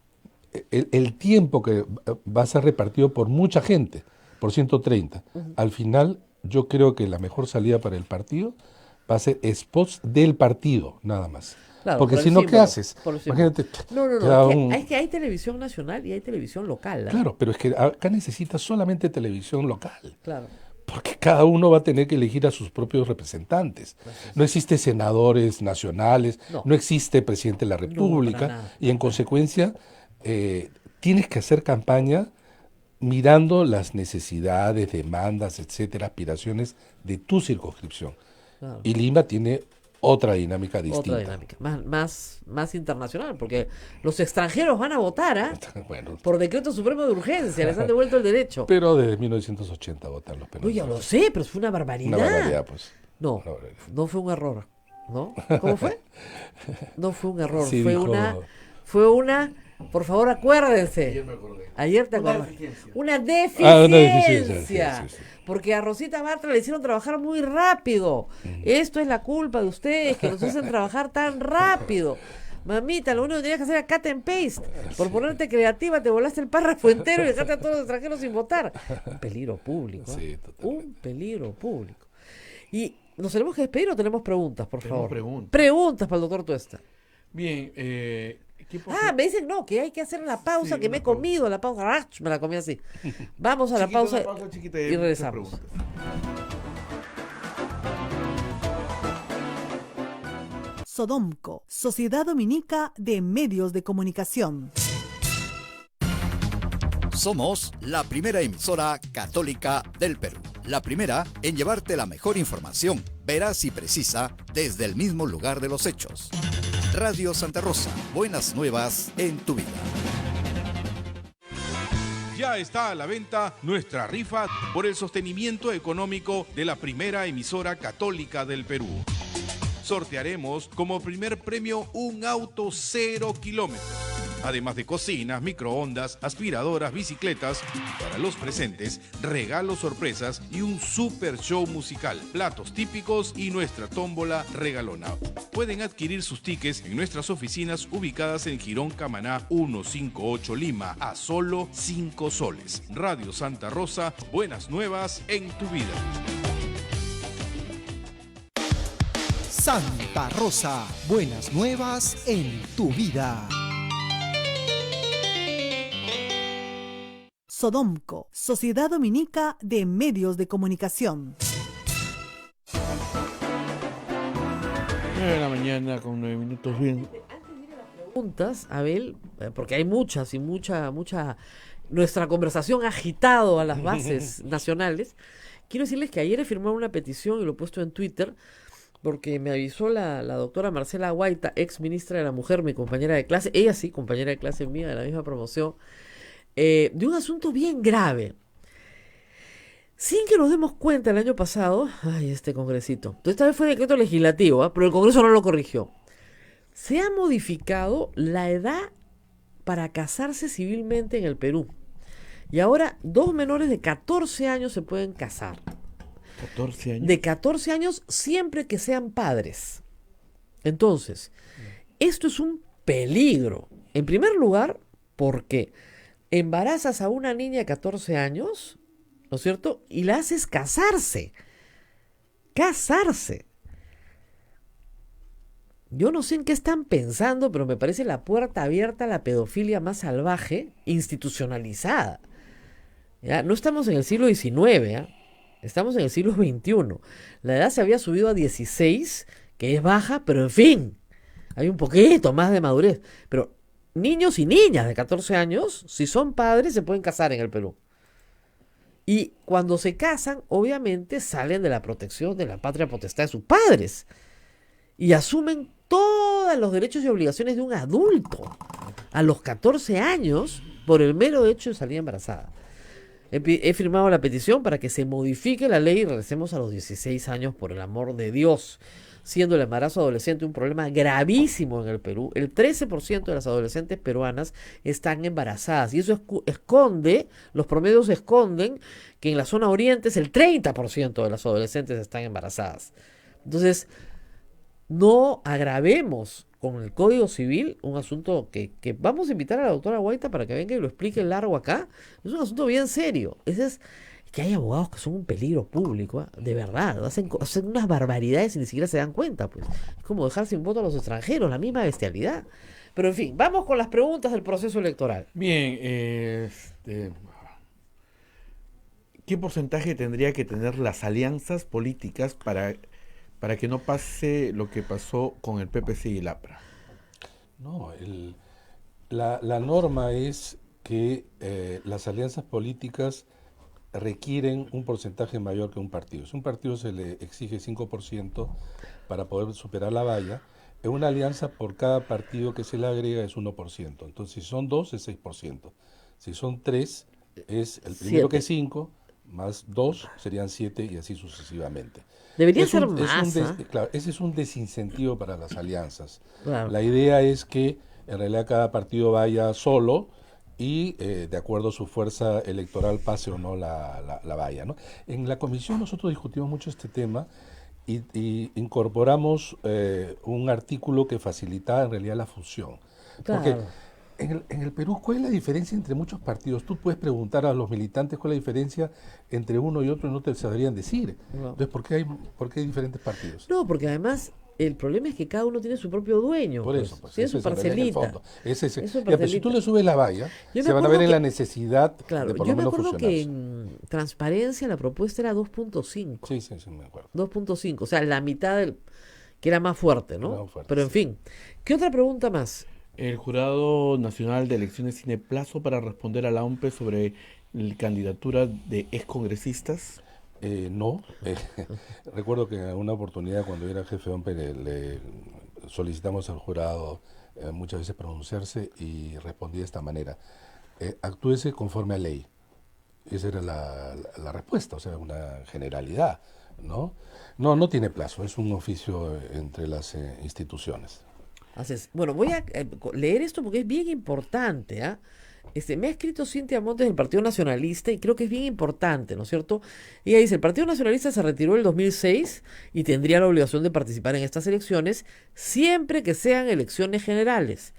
el tiempo que va a ser repartido por mucha gente, por 130. Al final, yo creo que la mejor salida para el partido va a ser spots del partido, nada más. Claro, porque si no, ¿qué haces? Imagínate. No. Es que hay televisión nacional y hay televisión local. Claro, pero es que acá necesitas solamente televisión local. Claro. Porque cada uno va a tener que elegir a sus propios representantes. No existe senadores nacionales, no existe presidente de la República, y en consecuencia tienes que hacer campaña mirando las necesidades, demandas, etcétera, aspiraciones de tu circunscripción. Claro. Y Lima tiene otra dinámica distinta. Otra dinámica, más internacional, porque los extranjeros van a votar por decreto supremo de urgencia, les han devuelto el derecho. Pero desde 1980 votan los peruanos. No, ya lo sé, pero fue una barbaridad. Una barbaridad, pues. No fue un error, ¿no? ¿Cómo fue? No fue un error, sí, fue una Por favor, acuérdense. Ayer me acordé. Ayer te Una acordás. deficiencia. Una deficiencia. deficiencia. Sí. Porque a Rosita Bartra le hicieron trabajar muy rápido. Esto es la culpa de ustedes, que nos hacen trabajar tan rápido. Mamita, lo único que tenías que hacer era cut and paste. Por ponerte creativa, te volaste el párrafo entero y dejaste a todos los extranjeros sin votar. Un peligro público. Sí, Un peligro público. Y nos tenemos que despedir o tenemos preguntas, por Tenemos favor. preguntas. Preguntas para el doctor Tuesta. Bien, Me dicen no, que hay que hacer la pausa, Sí, que me he una pausa. comido la pausa. Me la comí así. Vamos a la pausa, una pausa chiquita y muchas regresamos. preguntas. Sodomco, Sociedad Dominica de Medios de Comunicación. Somos la primera emisora católica del Perú. La primera en llevarte la mejor información, veraz y precisa, desde el mismo lugar de los hechos. Radio Santa Rosa, buenas nuevas en tu vida. Ya está a la venta nuestra rifa por el sostenimiento económico de la primera emisora católica del Perú. Sortearemos como primer premio un auto 0 kilómetros, además de cocinas, microondas, aspiradoras, bicicletas. Para los presentes, regalos sorpresas y un super show musical, platos típicos y nuestra tómbola regalona. Pueden adquirir sus tickets en nuestras oficinas ubicadas en Girón Camaná 158 Lima a solo 5 soles. Radio Santa Rosa, buenas nuevas en tu vida. Santa Rosa, buenas nuevas en tu vida. Sodomco, Sociedad Dominica de Medios de Comunicación. 9 de la mañana con 9 minutos. Bien. Preguntas, Abel, porque hay muchas y mucha. Nuestra conversación ha agitado a las bases nacionales. Quiero decirles que ayer he firmado una petición y lo he puesto en Twitter, porque me avisó la doctora Marcela Guaita, ex ministra de la Mujer, mi compañera de clase, ella sí, compañera de clase mía de la misma promoción, de un asunto bien grave. Sin que nos demos cuenta, el año pasado, este congresito, entonces esta vez fue decreto legislativo, pero el Congreso no lo corrigió. Se ha modificado la edad para casarse civilmente en el Perú. Y ahora 2 menores de 14 años se pueden casar. 14 años. De 14 años siempre que sean padres. Entonces, esto es un peligro. En primer lugar, porque embarazas a una niña de 14 años, ¿no es cierto? Y la haces casarse. Casarse. Yo no sé en qué están pensando, pero me parece la puerta abierta a la pedofilia más salvaje, institucionalizada. ¿Ya? No estamos en el siglo XIX, ¿eh? Estamos en el siglo XXI. La edad se había subido a 16, que es baja, pero en fin, hay un poquito más de madurez. Pero niños y niñas de 14 años, si son padres, se pueden casar en el Perú. Y cuando se casan, obviamente salen de la protección de la patria potestad de sus padres y asumen todos los derechos y obligaciones de un adulto a los 14 años por el mero hecho de salir embarazada. He firmado la petición para que se modifique la ley y regresemos a los 16 años, por el amor de Dios, siendo el embarazo adolescente un problema gravísimo en el Perú. El 13% de las adolescentes peruanas están embarazadas y eso esconde, los promedios esconden que en la zona oriente es el 30% de las adolescentes están embarazadas. Entonces, no agravemos con el Código Civil un asunto que vamos a invitar a la doctora Guaita para que venga y lo explique largo acá. Es un asunto bien serio. Es que hay abogados que son un peligro público, ¿eh? De verdad, hacen unas barbaridades y ni siquiera se dan cuenta, pues. Es como dejar sin voto a los extranjeros, la misma bestialidad. Pero en fin, vamos con las preguntas del proceso electoral. Bien, ¿qué porcentaje tendría que tener las alianzas políticas para que no pase lo que pasó con el PPC y el APRA? No, la norma es que las alianzas políticas requieren un porcentaje mayor que un partido. Si un partido se le exige 5% para poder superar la valla, en una alianza por cada partido que se le agrega es 1%. Entonces, si son 2 es 6%. Si son 3 es el primero 7. que es 5, más 2 serían 7 y así sucesivamente. Debería ser más. Claro, ese es un desincentivo para las alianzas. Claro. La idea es que en realidad cada partido vaya solo y de acuerdo a su fuerza electoral pase o no la valla, ¿no? En la comisión nosotros discutimos mucho este tema y incorporamos un artículo que facilitaba en realidad la fusión. Claro. Porque en el Perú, ¿cuál es la diferencia entre muchos partidos? Tú puedes preguntar a los militantes cuál es la diferencia entre uno y otro y no te sabrían decir. No. Entonces, ¿por qué hay diferentes partidos? No, porque además el problema es que cada uno tiene su propio dueño. Por eso, pues, tiene eso su es en realidad en el parcelita. fondo. Es ese. Es su Ya, pero si parcelita. tú le subes la valla, Yo se me van a ver acuerdo en la que- necesidad Claro, de por yo lo me menos acuerdo que fusionarse. en Transparencia la propuesta era 2.5. Sí, me acuerdo. 2.5, o sea, la mitad del que era más fuerte, ¿no? Era más fuerte, Pero en fin, ¿qué otra pregunta más? El Jurado Nacional de Elecciones tiene plazo para responder a la OMPE sobre la candidatura de excongresistas. No. Recuerdo que en una oportunidad cuando yo era jefe de OMPE le solicitamos al jurado muchas veces pronunciarse y respondí de esta manera. Actúese conforme a ley. Esa era la respuesta, o sea, una generalidad, ¿no? No tiene plazo, es un oficio entre las instituciones. Bueno, voy a leer esto porque es bien importante, ¿ah? Me ha escrito Cintia Montes del Partido Nacionalista y creo que es bien importante, ¿no es cierto? Ella dice, el Partido Nacionalista se retiró en el 2006 y tendría la obligación de participar en estas elecciones siempre que sean elecciones generales.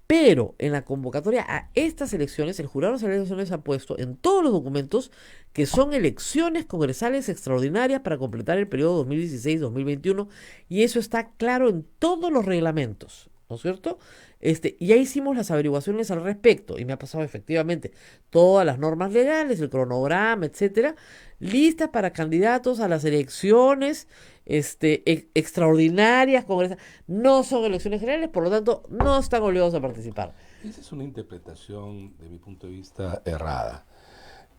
Pero en la convocatoria a estas elecciones, el Jurado Nacional de Elecciones ha puesto en todos los documentos que son elecciones congresales extraordinarias para completar el periodo 2016-2021 y eso está claro en todos los reglamentos, ¿no es cierto? Y ya hicimos las averiguaciones al respecto y me ha pasado efectivamente todas las normas legales, el cronograma, etcétera, listas para candidatos a las elecciones extraordinarias, congresales. No son elecciones generales, por lo tanto, no están obligados a participar. Esa es una interpretación, de mi punto de vista, errada.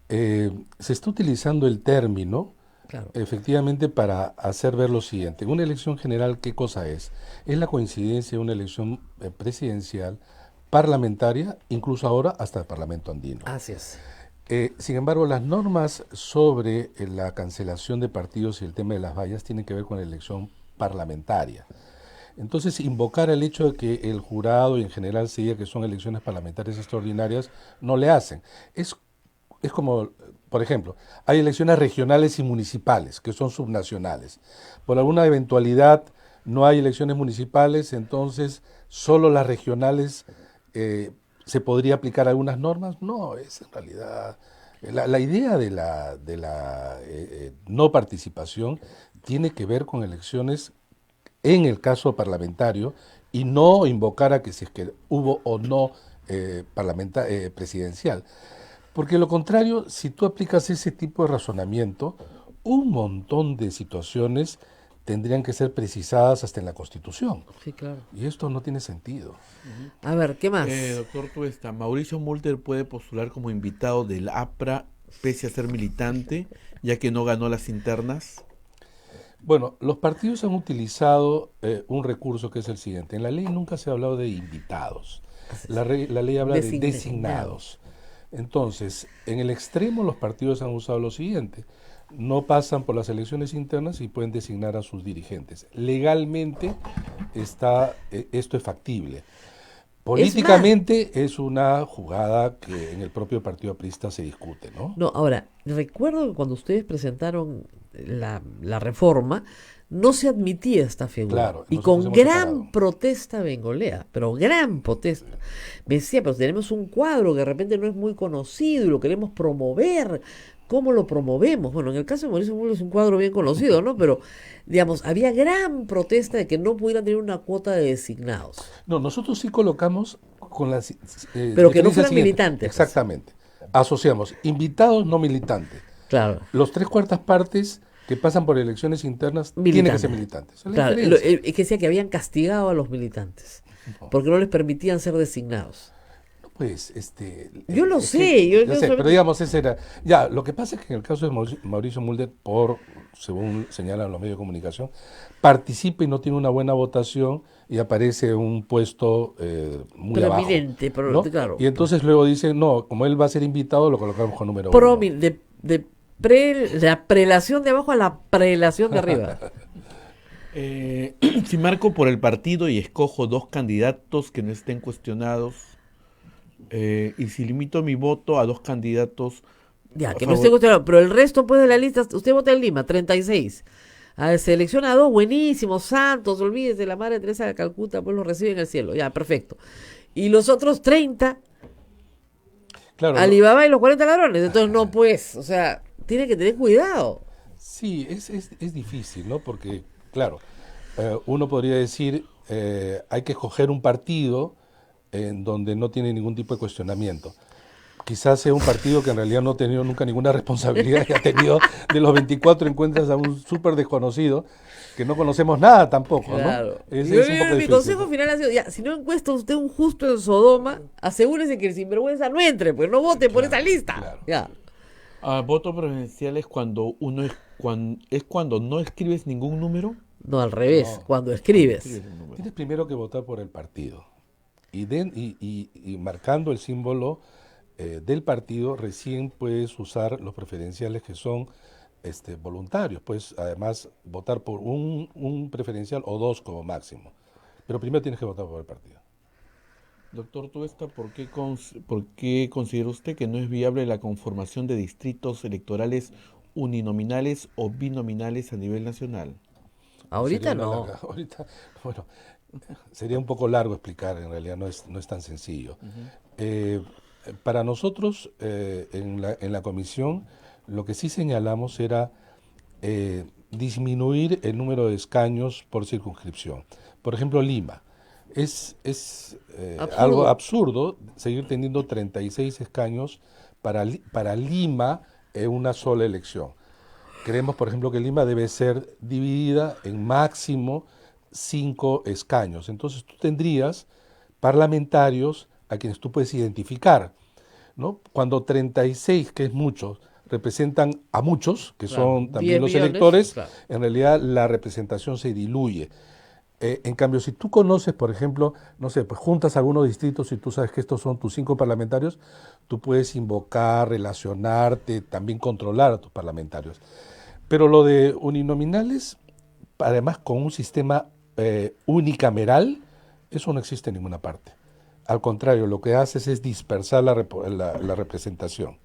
Se está utilizando el término, claro, efectivamente, para hacer ver lo siguiente. Una elección general, ¿qué cosa es? Es la coincidencia de una elección presidencial, parlamentaria, incluso ahora hasta el Parlamento andino. Así es. Sin embargo, las normas sobre la cancelación de partidos y el tema de las vallas tienen que ver con la elección parlamentaria. Entonces, invocar el hecho de que el jurado y en general se diga que son elecciones parlamentarias extraordinarias, no le hacen. Es como, por ejemplo, hay elecciones regionales y municipales, que son subnacionales. Por alguna eventualidad no hay elecciones municipales, entonces solo las regionales ¿se podría aplicar algunas normas? No, es en realidad... La idea de la no participación tiene que ver con elecciones en el caso parlamentario y no invocar a que si es que hubo o no presidencial. Porque lo contrario, si tú aplicas ese tipo de razonamiento, un montón de situaciones tendrían que ser precisadas hasta en la Constitución. Sí, claro. Y esto no tiene sentido. A ver, ¿qué más? Doctor Tuesta, Mauricio Mulder puede postular como invitado del APRA pese a ser militante, ya que no ganó las internas. Bueno, los partidos han utilizado un recurso que es el siguiente. En la ley nunca se ha hablado de invitados. La ley habla de designados. Entonces, en el extremo los partidos han usado lo siguiente. No pasan por las elecciones internas y pueden designar a sus dirigentes. Legalmente esto es factible. Políticamente es una jugada que en el propio partido aprista se discute, ¿no? No, ahora, recuerdo que cuando ustedes presentaron la reforma, no se admitía esta figura. Claro, y con gran protesta bengolea, pero gran protesta. Me decía, pero tenemos un cuadro que de repente no es muy conocido y lo queremos promover. ¿Cómo lo promovemos? Bueno, en el caso de Mauricio Mulder es un cuadro bien conocido, ¿no? Pero, digamos, había gran protesta de que no pudieran tener una cuota de designados. No, nosotros sí colocamos con las... pero que no fueran militantes. Exactamente. Asociamos invitados no militantes. Claro. Los 3/4 partes que pasan por elecciones internas tienen que ser militantes. Claro, es que decía que habían castigado a los militantes porque no les permitían ser designados. Pues, yo lo sé, yo sé, pero digamos, ese era... Ya, lo que pasa es que en el caso de Mauricio Mulder, según señalan los medios de comunicación, participa y no tiene una buena votación y aparece un puesto muy abajo. ¿No? Claro. Y entonces luego dicen, no, como él va a ser invitado, lo colocamos con número 1. La prelación de abajo a la prelación de arriba. Si marco por el partido y escojo 2 candidatos que no estén cuestionados, y si limito mi voto a 2 candidatos... Ya, que no esté cuestionado, pero el resto pues de la lista, usted vota en Lima, 36. Selecciona 2, buenísimos, santos, olvídese, la Madre Teresa de Calcuta, pues los recibe en el cielo, ya, perfecto. Y los otros 30, claro, Alibaba y los 40 ladrones, entonces no pues, o sea, tiene que tener cuidado. Sí, es difícil, ¿no? Porque, claro, uno podría decir, hay que escoger un partido en donde no tiene ningún tipo de cuestionamiento. Quizás sea un partido que en realidad no ha tenido nunca ninguna responsabilidad y ha tenido de los 24 encuentras a un súper desconocido que no conocemos nada tampoco, claro, ¿no? Es mi un poco difícil. consejo final ha sido, ya, si no encuesta usted un justo en Sodoma, asegúrese que el sinvergüenza no entre, pues no vote por esa lista. Claro. Ya. Voto preferencial es cuando cuando no escribes ningún número. No, al revés, no, cuando escribes. Tienes primero que votar por el partido y marcando el símbolo del partido, recién puedes usar los preferenciales que son voluntarios. Puedes además votar por un preferencial o 2 como máximo. Pero primero tienes que votar por el partido. Doctor Tuesta, ¿por qué considera usted que no es viable la conformación de distritos electorales uninominales o binominales a nivel nacional? Ahorita no. Ahorita, bueno, sería un poco largo explicar, en realidad no es tan sencillo. Para nosotros, en la comisión, lo que sí señalamos era disminuir el número de escaños por circunscripción. Por ejemplo, Lima. Es algo absurdo seguir teniendo 36 escaños para Lima en una sola elección. Creemos, por ejemplo, que Lima debe ser dividida en máximo 5 escaños. Entonces tú tendrías parlamentarios a quienes tú puedes identificar, ¿no? Cuando 36, que es mucho, representan a muchos, que claro, son también los electores, claro, en realidad la representación se diluye. En cambio, si tú conoces, por ejemplo, no sé, pues juntas algunos distritos y tú sabes que estos son tus 5 parlamentarios, tú puedes invocar, relacionarte, también controlar a tus parlamentarios. Pero lo de uninominales, además con un sistema unicameral, eso no existe en ninguna parte. Al contrario, lo que haces es dispersar la representación.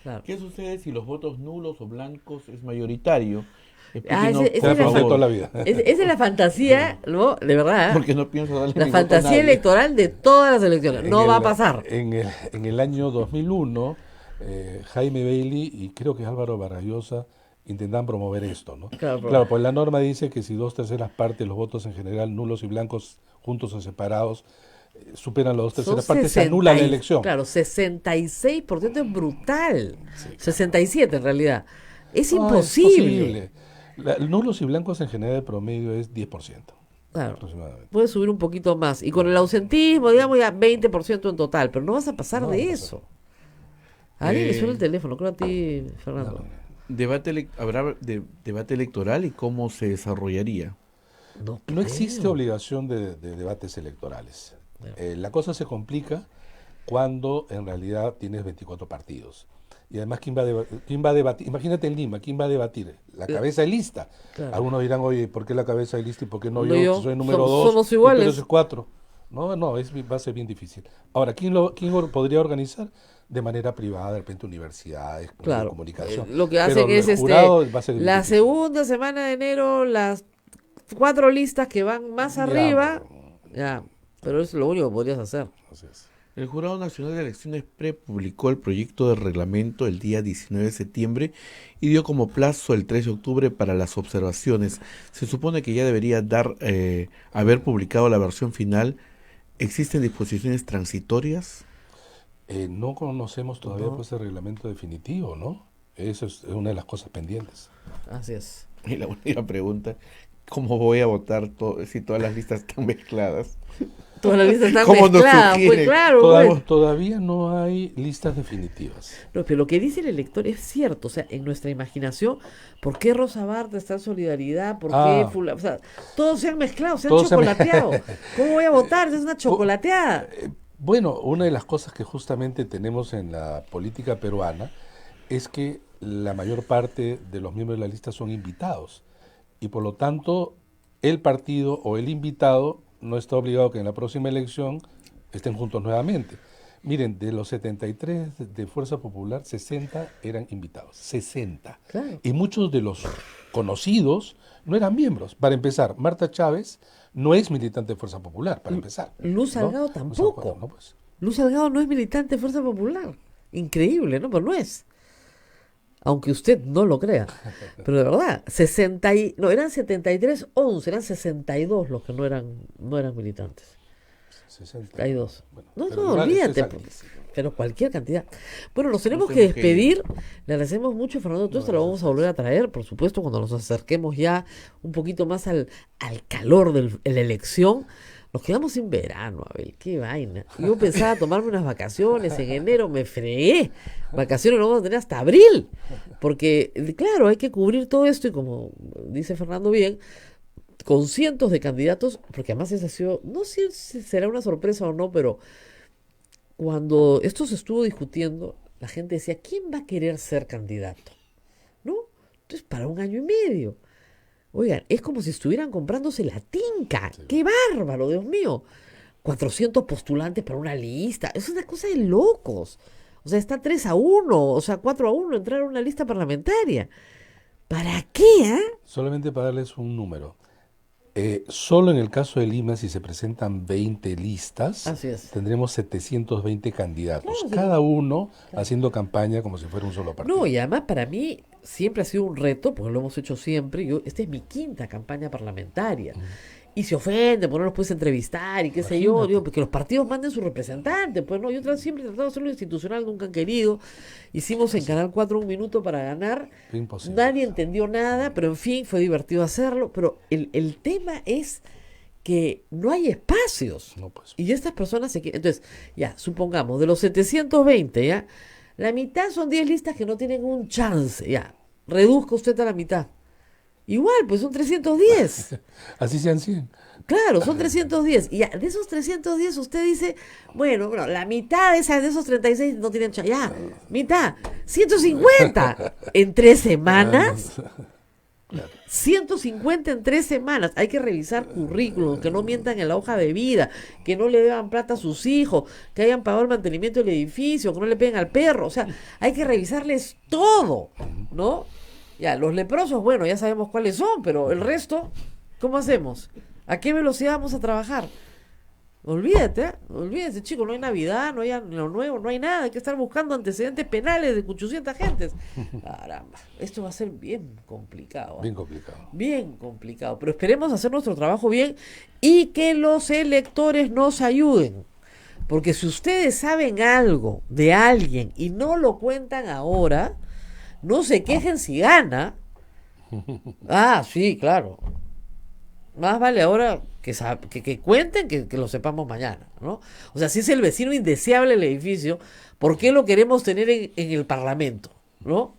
Claro. ¿Qué sucede si los votos nulos o blancos es mayoritario? Esa es la fantasía, ¿no? De verdad. Porque no pienso darle la fantasía electoral de todas las elecciones. No va a pasar. En el año 2001, Jaime Bailey y creo que Álvaro Vargallosa intentan promover esto, ¿no? Claro, pues la norma dice que si 2/3 partes de los votos en general, nulos y blancos, juntos o separados, superan las 2/3 partes, se anula la elección. Claro, 66% es brutal. Sí, claro. 67 en realidad. Es imposible. Nulos y blancos en general el promedio es 10%. Claro, puede subir un poquito más. Y con el ausentismo, digamos ya 20% en total, pero no vas a pasar de eso. A alguien le suena el teléfono, creo a ti, Fernando. ¿Habrá debate electoral y cómo se desarrollaría? No existe obligación de debates electorales. La cosa se complica cuando en realidad tienes 24 partidos. Y además, ¿quién va a debatir? Imagínate en Lima, ¿quién va a debatir? La cabeza de lista. Claro. Algunos dirán, oye, ¿por qué la cabeza de lista y por qué no yo? Si soy número 2, somos iguales. Pero soy 4. No, va a ser bien difícil. Ahora, ¿quién podría organizar? De manera privada, de repente universidades, claro, comunicación. Lo que hacen es la segunda semana de enero, las 4 listas que van más arriba, ya, pero es lo único que podrías hacer. Así es. El Jurado Nacional de Elecciones prepublicó el proyecto de reglamento el día 19 de septiembre y dio como plazo el 3 de octubre para las observaciones. Se supone que ya debería haber publicado la versión final. ¿Existen disposiciones transitorias? No conocemos todavía pues el reglamento definitivo, ¿no? Eso es una de las cosas pendientes. Así es. Y la última pregunta, ¿cómo voy a votar si todas las listas están mezcladas? Todas las listas están mezcladas, pues claro. Todavía no hay listas definitivas. No, pero lo que dice el elector es cierto, o sea, en nuestra imaginación, ¿por qué Rosa Bartra está en Solidaridad? ¿Por qué o sea, todos se han mezclado, se han chocolateado. ¿Cómo voy a votar? Es una chocolateada. Bueno, una de las cosas que justamente tenemos en la política peruana es que la mayor parte de los miembros de la lista son invitados y por lo tanto el partido o el invitado no está obligado que en la próxima elección estén juntos nuevamente. Miren, de los 73 de Fuerza Popular, 60 eran invitados, 60. Claro. Y muchos de los conocidos no eran miembros. Para empezar, Marta Chávez no es militante de Fuerza Popular, para empezar. Luz Salgado tampoco. No, pues. Luz Salgado no es militante de Fuerza Popular. Increíble, ¿no? Pero no es. Aunque usted no lo crea. Pero de verdad, eran 73, 11, eran 62 los que no eran militantes. 62. Bueno, no, olvídate. Pero cualquier cantidad. Bueno, nos tenemos que despedir. Le agradecemos mucho, Fernando. Todo esto lo vamos a volver a traer, por supuesto, cuando nos acerquemos ya un poquito más al calor de la elección. Nos quedamos sin verano, Abel, qué vaina. Yo pensaba tomarme unas vacaciones en enero, me fregué. Vacaciones no vamos a tener hasta abril. Porque, claro, hay que cubrir todo esto y como dice Fernando bien, con cientos de candidatos, porque además esa ha sido, no sé si será una sorpresa o no, pero cuando esto se estuvo discutiendo, la gente decía, ¿quién va a querer ser candidato? ¿No? Entonces, para 1 año y medio. Oigan, es como si estuvieran comprándose la tinca. Sí. ¡Qué bárbaro, Dios mío! 400 postulantes para una lista. Es una cosa de locos. O sea, está 3-1, o sea, 4-1 entrar a una lista parlamentaria. ¿Para qué, Solamente para darles un número. Solo en el caso de Lima, si se presentan 20 listas, tendremos 720 candidatos, claro, cada uno haciendo campaña como si fuera un solo partido. No, y además para mí siempre ha sido un reto, porque lo hemos hecho siempre. Esta es mi 5ª campaña parlamentaria. Y se ofende, pues no los puedes entrevistar y qué sé yo, digo, que los partidos manden su representante, pues no, yo siempre he tratado de hacerlo institucional, nunca han querido. Hicimos en Canal 4 1 minuto para ganar, nadie entendió nada, pero en fin, fue divertido hacerlo, pero el tema es que no hay espacios, y estas personas se quieren, entonces, ya, supongamos, de los 720, ya, la mitad son 10 listas que no tienen un chance, ya, reduzca usted a la mitad. Igual, pues son 310. Así sean 100. Claro, son 310. Y de esos 310 usted dice, bueno, la mitad de esos 36 no tienen chance. Ya, mitad. 150 en 3 semanas. 150 en 3 semanas. Hay que revisar currículums, que no mientan en la hoja de vida, que no le deban plata a sus hijos, que hayan pagado el mantenimiento del edificio, que no le peguen al perro. O sea, hay que revisarles todo, ¿no? Ya, los leprosos, bueno, ya sabemos cuáles son, pero el resto, ¿cómo hacemos? ¿A qué velocidad vamos a trabajar? Olvídate, chico, no hay Navidad, no hay Año Nuevo, no hay nada, hay que estar buscando antecedentes penales de 800 gentes. Caramba, esto va a ser bien complicado. Bien complicado, pero esperemos hacer nuestro trabajo bien y que los electores nos ayuden. Porque si ustedes saben algo de alguien y no lo cuentan ahora, no se quejen si gana. Sí, claro. Más vale ahora que cuenten que lo sepamos mañana, ¿no? O sea, si es el vecino indeseable del edificio, ¿por qué lo queremos tener en el Parlamento? ¿No?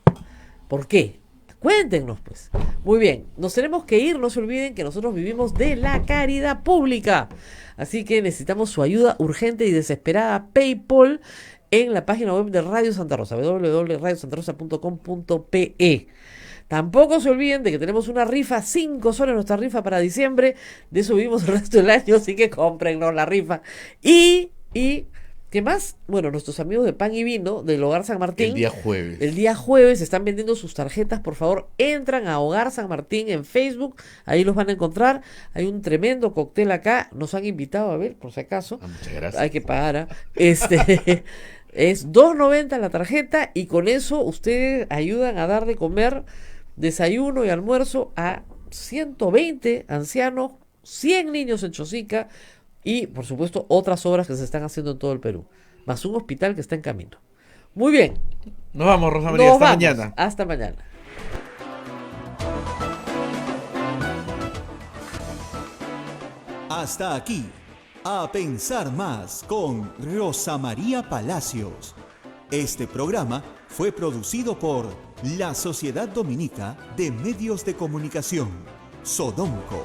¿Por qué? Cuéntenos, pues. Muy bien, nos tenemos que ir. No se olviden que nosotros vivimos de la caridad pública. Así que necesitamos su ayuda urgente y desesperada. PayPal en la página web de Radio Santa Rosa, www.radiosantarosa.com.pe. Tampoco se olviden de que tenemos una rifa, 5 soles nuestra rifa para diciembre. De eso vivimos el resto del año, así que cómprennos la rifa. Y ¿qué más? Bueno, nuestros amigos de Pan y Vino del Hogar San Martín. El día jueves están vendiendo sus tarjetas. Por favor, entran a Hogar San Martín en Facebook. Ahí los van a encontrar. Hay un tremendo cóctel acá. Nos han invitado a ver, por si acaso. Muchas gracias. Hay que pagar. Es $2.90 la tarjeta y con eso ustedes ayudan a dar de comer, desayuno y almuerzo a 120 ancianos, 100 niños en Chosica y, por supuesto, otras obras que se están haciendo en todo el Perú, más un hospital que está en camino. Muy bien. Nos vamos, Rosa María. Mañana. Hasta mañana. Hasta aquí. A Pensar Más con Rosa María Palacios. Este programa fue producido por la Sociedad Dominica de Medios de Comunicación, Sodomco.